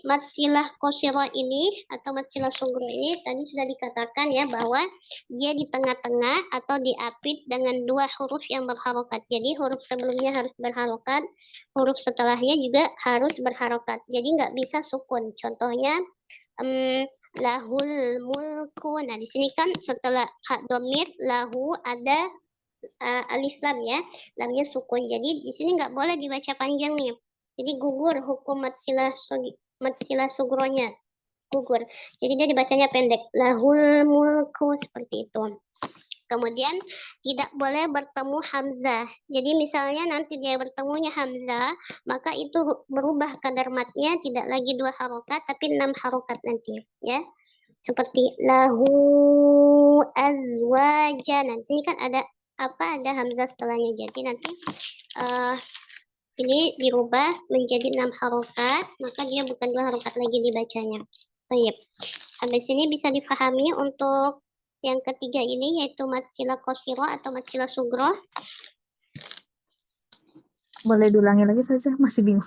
mat silah qasirah ini atau mat silah sugro ini tadi sudah dikatakan ya bahwa dia di tengah-tengah atau diapit dengan dua huruf yang berharokat. Jadi huruf sebelumnya harus berharokat, huruf setelahnya juga harus berharokat. Jadi nggak bisa sukun. Contohnya lahul mulku. Nah, di sini kan setelah hak domir lahu ada alif lam ya, lamnya sukun. Jadi di sini nggak boleh dibaca panjangnya. Jadi gugur hukum mat silah sugronya, gugur. Jadi dia dibacanya pendek. Lahul mulku seperti itu. Kemudian tidak boleh bertemu hamzah. Jadi misalnya nanti dia bertemunya hamzah, maka itu berubah kadar matnya tidak lagi dua harokat tapi 6 harokat nanti ya. Seperti lahu azwaja. Nah, sini kan ada hamzah setelahnya. Jadi nanti ini dirubah menjadi 6 harokat, maka dia bukan 2 harokat lagi dibacanya. Baik. Habis ini bisa difahami untuk yang ketiga ini yaitu mat silah qasirah atau mat silah sugro. Boleh diulangi lagi saja, masih bingung.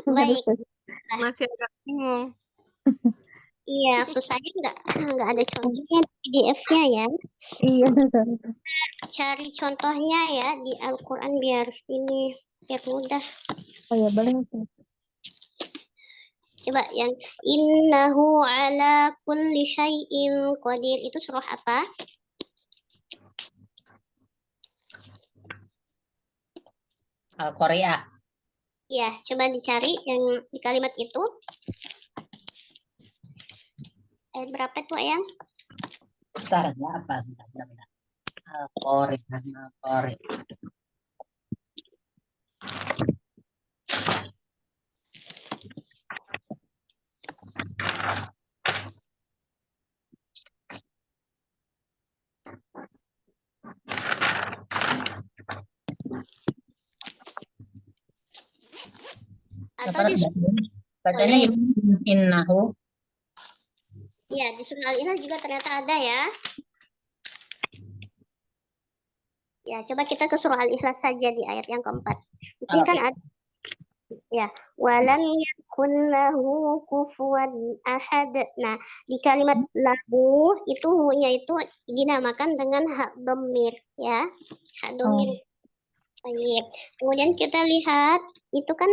Baik. Masih agak bingung. Iya, susahnya nggak ada contohnya di PDF-nya ya. Iya. Cari contohnya ya di Al-Quran biar mudah. Oh ya, boleh. Coba yang innahu ala kulli syai'in qadir itu surah apa? Al-Qari'ah. Ya, coba dicari yang di kalimat itu. Ayat berapa tuh, Ayang? Bentar, ya apa? Bentar. Al-Qari'ah. Atau di bacanya innahu. Ya, di surah Al-Ikhlas juga ternyata ada ya. Ya, coba kita ke surah Al-Ikhlas saja di ayat yang keempat. Di sini kan ada ya, walam yakun lahu kufuwan ahad. Nah, di kalimat lahu itu hu-nya itu dinamakan dengan hak domir ya. Hak domir. Baik. Kemudian kita lihat itu kan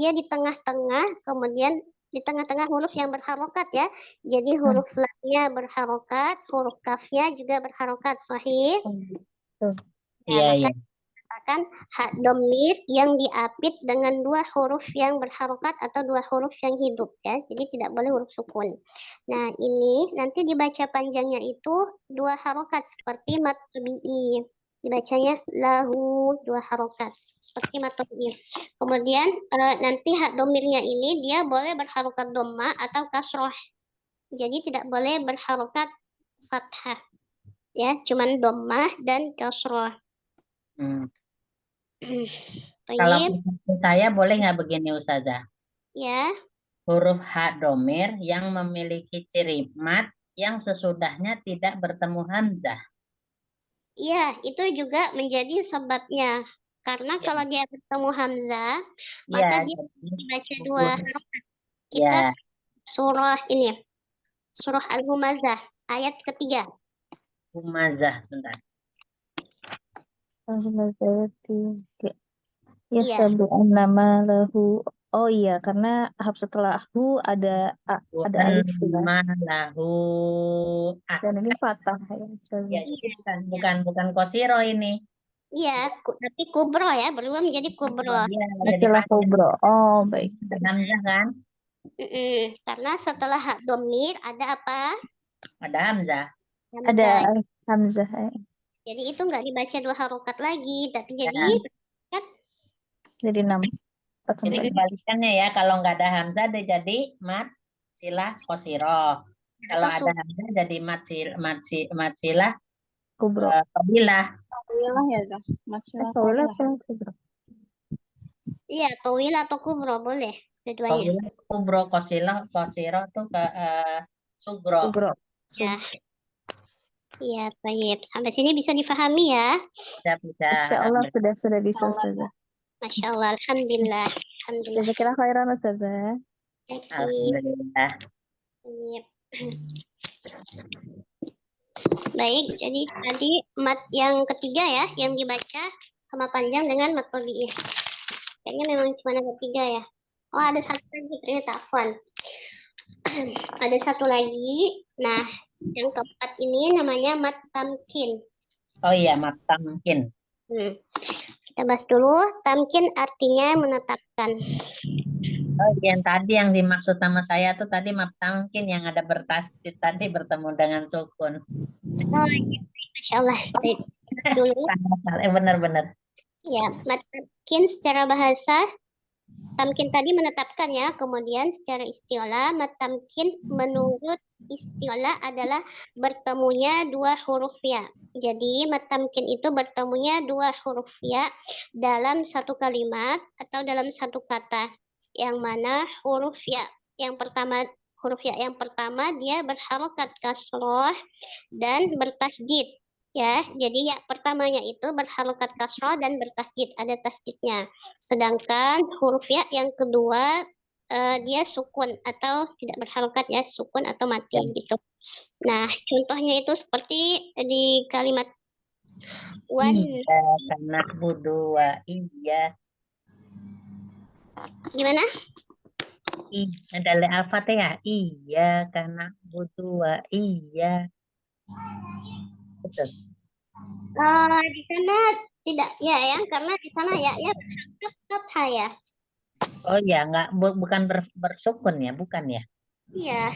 dia di tengah-tengah, kemudian di tengah-tengah huruf yang berharokat ya. Jadi huruf lamnya berharokat, huruf kafnya juga berharokat, sahih. Iya. Katakan hak domir yang diapit dengan dua huruf yang berharokat atau dua huruf yang hidup ya. Jadi tidak boleh huruf sukun. Nah, ini nanti dibaca panjangnya itu dua harokat seperti mat tabi'i. Dibacanya lahu dua harokat seperti matobi. Kemudian nanti hak domirnya ini dia boleh berharokat dhamma atau kasroh. Jadi tidak boleh berharokat fathah. Ya, cuman dhammah dan kasroh. Kalau Baik, saya boleh nggak begini Ustazah? ya. Huruf H domir yang memiliki ciri mat yang sesudahnya tidak bertemu hamzah. Iya, itu juga menjadi sebabnya. Karena Ya. kalau dia bertemu hamzah, Ya, maka dia jadi dibaca dua gugur. harokat. Kita Ya, surah ini, surah Al-Humazah, ayat ketiga. humazah, bentar. Ya Iya. sabu'an nama lahu. Oh iya, karena setelah hu ada alif ya. Lahu Dan ini patah ya. Ya, jadi bukan kosiro ini. Iya, tapi kubro ya, berubah menjadi kubro. Iya, jadi Masalah panjang. kubro. Oh, baik. Ada hamzah kan? Karena setelah hak domir ada apa? Ada hamzah. Ada Hamzah. hamzah. Jadi itu nggak dibaca dua harokat lagi, tapi Ya. Jadi 6. Jadi kebalikannya ya, kalau nggak ada hamzah dia jadi mat silah kosiro. Kalau ada hamzah jadi mat silah kubro. kabilah. Alhamdulillah ya, Zah. Masalah Kaulah kubro. kubro. Iya, towil atau kubro boleh keduanya. Kabilah kubro kosiro tuh ke sugro. Kubro. Ya. Iya, baik. Sampai sini bisa difahami ya? Bisa. Insya Allah sudah bisa Ustazah. Masya Allah, alhamdulillah. Alhamdulillah. Jazakallah khairan Ustazah. Alhamdulillah. Iya. Baik, jadi tadi mat yang ketiga ya, yang dibaca sama panjang dengan mat tabi'iyah. Kayaknya memang cuma ada 3 ya. Oh, ada satu lagi ternyata, afwan. Ada satu lagi. Nah, yang keempat ini namanya mat tamkin. Oh iya, mat tamkin. Kita bahas dulu. Tamkin artinya menetapkan. Oh, yang tadi yang dimaksud sama saya tuh tadi mat tamkin yang ada bertasdid tadi bertemu dengan sukun. Oh, Masya Allah. Baik. Dulu. Benar-benar. Ya, mat tamkin secara bahasa, tamkin tadi menetapkan ya. Kemudian secara istilah, mat tamkin menurut istilah adalah bertemunya 2 huruf ya. Jadi mat tamkin itu bertemunya 2 huruf ya dalam satu kalimat atau dalam satu kata. Yang mana huruf ya yang pertama dia berharokat kasroh dan bertasjid. Ya, jadi ya pertamanya itu berharokat kasroh dan bertasjid, ada tasjidnya. Sedangkan huruf ya yang kedua dia sukun atau tidak berharokat ya, sukun atau mati gitu. Nah, contohnya itu seperti di kalimat wan. Iya, karena budua iya. Gimana? Dari Al-Fatihah. Iya, karena budua iya. Betul. Di sana tidak ya, karena di sana ya fathah ya. Oh ya, bukan bersukun ya, bukan ya? Iya.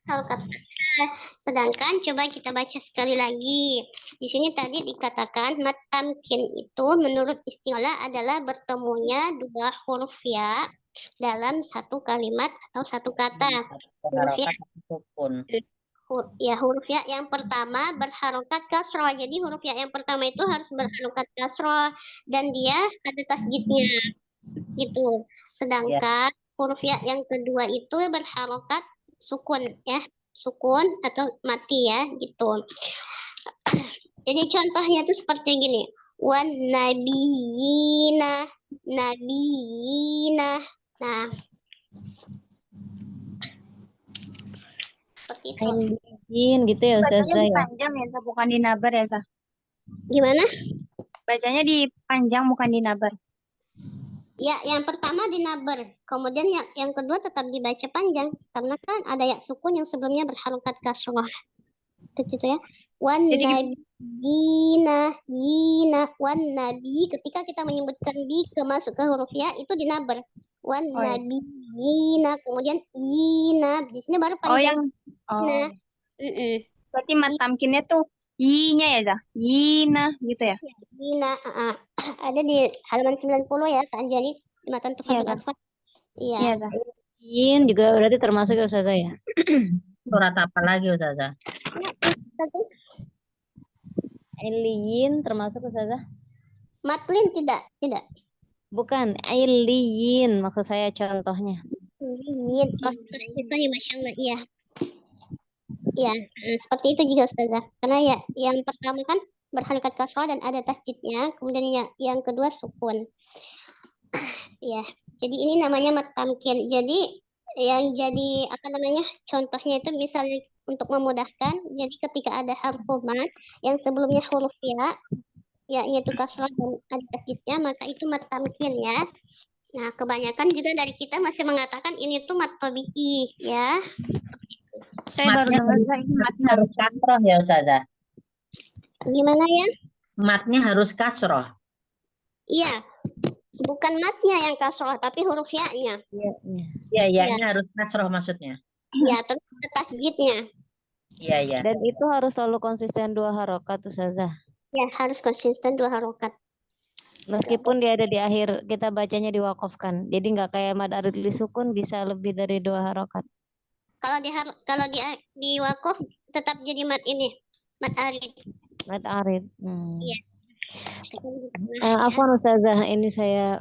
Harokat fathah. Sedangkan coba kita baca sekali lagi. Di sini tadi dikatakan mat tamkin itu menurut istilah adalah bertemunya 2 huruf ya dalam satu kalimat atau satu kata. Huruf ya. Sukun. Ya, huruf ya yang pertama berharokat kasroh. Jadi huruf ya yang pertama itu harus berharokat kasroh dan dia ada tasjidnya gitu. Sedangkan huruf ya yang kedua itu berharokat sukun ya, sukun atau mati ya gitu. Jadi contohnya itu seperti gini. Wan nabiyina. Nah, seperti itu. Gitu ya Ustazah Bacanya ya. dipanjang ya, Zah, bukan dinabar ya, Zah. Gimana? Bacanya dipanjang bukan dinabar. Ya, yang pertama dinabar, kemudian yang kedua tetap dibaca panjang karena kan ada ya sukun yang sebelumnya berharokat kasroh. Gitu ya. Wan nabiyina, wan nabi. Ketika kita menyebutkan bi masuk ke huruf ya itu dinabar. Wan nabiyina, kemudian ina. Di sini baru panjang. Berarti mat tamkinnya tuh I-nya ya, Zah? Yina, gitu ya? Dina, ada di halaman 90 ya, Kak Anjali, di matan Iya, Tufatul Zah. Atfal. Iya. Iya, Zah. Yin juga berarti termasuk ya Ustazah ya. Surat apa lagi Ustazah? Iliyin termasuk Ustazah? Matlin tidak. Bukan, iliyin maksud saya contohnya. Iliyin. Oh, sorry, Masya Allah. Iya. Iya, seperti itu juga Ustazah. Karena ya yang pertama kan berharakat kasroh dan ada tasjidnya, kemudian yang kedua sukun. Ya, jadi ini namanya mat tamkin. Jadi yang jadi apa namanya contohnya itu misalnya untuk memudahkan. Jadi ketika ada harfu mat yang sebelumnya huruf ya itu kasroh dan ada tasjidnya, maka itu mat tamkin ya. Nah, kebanyakan juga dari kita masih mengatakan ini tuh mat tabi'i ya. Saya baru Matnya dengar, Zah, ini mat harus tamkin. kasroh ya Ustazah. Gimana ya? Matnya harus kasroh. Iya, bukan matnya yang kasroh, tapi huruf ya-nya. Iya. Iya, iya-nya harus kasroh maksudnya. Ya, terus ada tasjidnya. Iya, iya. Dan itu harus selalu konsisten 2 harokat Ustazah. Ya, harus konsisten 2 harokat. Meskipun dia ada di akhir, kita bacanya diwakafkan. Jadi nggak kayak mad arid li sukun bisa lebih dari 2 harokat. Kalau di wakuf tetap jadi mat ini, mat arid. Mad arid. Iya. Afwan Ustazah, ini saya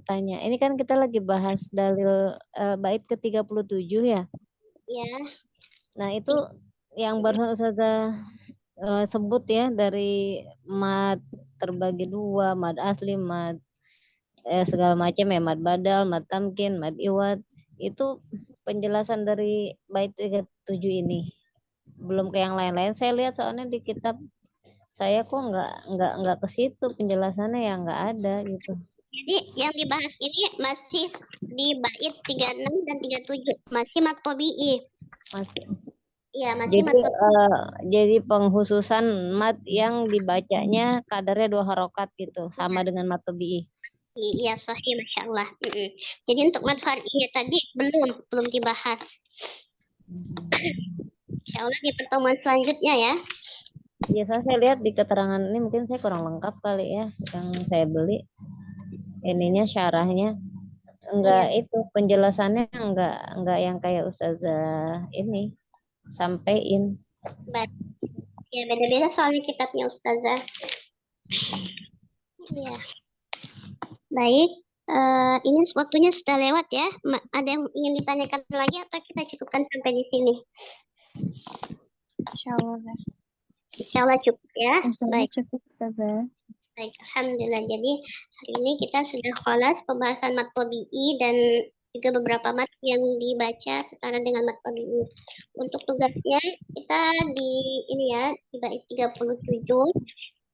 tanya. Ini kan kita lagi bahas dalil bait ke-37 ya. Ya. Nah, itu yang barusan Ustazah sebut ya dari mad terbagi 2, mad asli, mad segala macam ya, mad badal, mad tamkin, mad iwad. Itu penjelasan dari bait 37 ini. Belum ke yang lain-lain. Saya lihat soalnya di kitab saya kok nggak ke situ penjelasannya, ya nggak ada gitu. Jadi yang dibahas ini masih di bait 36 dan 37, masih mat tabi'i. Masih. Iya, masih mat Jadi penghususan mat yang dibacanya kadarnya 2 harokat gitu, sama dengan mat tabi'i. Iya, sahih, Masya Allah. Jadi untuk mat far'iyah tadi belum dibahas. Insya Allah di pertemuan selanjutnya ya. Biasa saya lihat di keterangan ini mungkin saya kurang lengkap kali ya yang saya beli. Ininya syarahnya enggak itu penjelasannya enggak yang kayak Ustazah ini sampein. Ya, beda-beda soalnya kitabnya Ustazah. Ya. Baik, ini waktunya sudah lewat ya. Ada yang ingin ditanyakan lagi atau kita cukupkan sampai di sini? Insya Allah cukup ya. Baik. Cukup Ustazah. Baik, alhamdulillah. Jadi hari ini kita sudah kelas pembahasan mat tabi'i dan juga beberapa mat yang dibaca setara dengan mat tabi'i. Untuk tugasnya kita di ini ya di bait 37.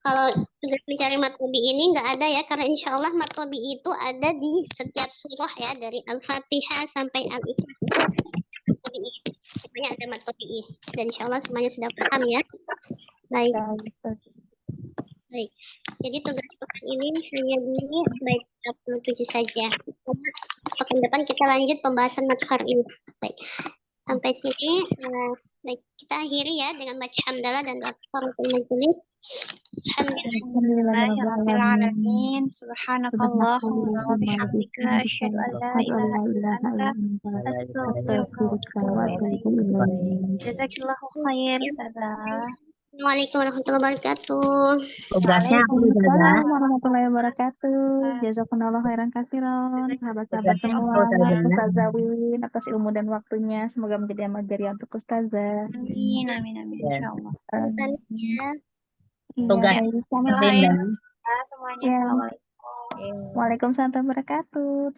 Kalau tugas mencari mat tabi'i ini nggak ada ya, karena insya Allah mat tabi'i itu ada di setiap surah ya, dari Al-Fatihah sampai Al-Isra. Semuanya ada mat tabi'i dan insya Allah semuanya sudah paham ya. Baik. Baik. Jadi tugas pekan ini hanya di bait 37 saja. Pekan depan kita lanjut pembahasan mat far'i. Baik. Sampai sini baik, kita akhiri ya dengan baca hamdalah dan doa kafaratul majelis. Alhamdulillahirrahmanirrahim. Subhanakallahumma wa bihamdika asyhadu an la ilaha illa anta astaghfiruka wa atubu ilaik. Jazakillahu khair, Ustazah. Assalamualaikum warahmatullahi wabarakatuh. Tugasnya aku Ustazah. Waalaikumsalam warahmatullahi wabarakatuh. Jazakumullah khairan katsiran. Sahabat-sahabat semua, Ustazah Wiwin atas ilmu dan waktunya. Semoga menjadi amal jariah untuk Ustazah. Amin, amin, amin. Insyaallah. Tugas Semuanya. Assalamualaikum. Waalaikumsalam warahmatullahi wabarakatuh.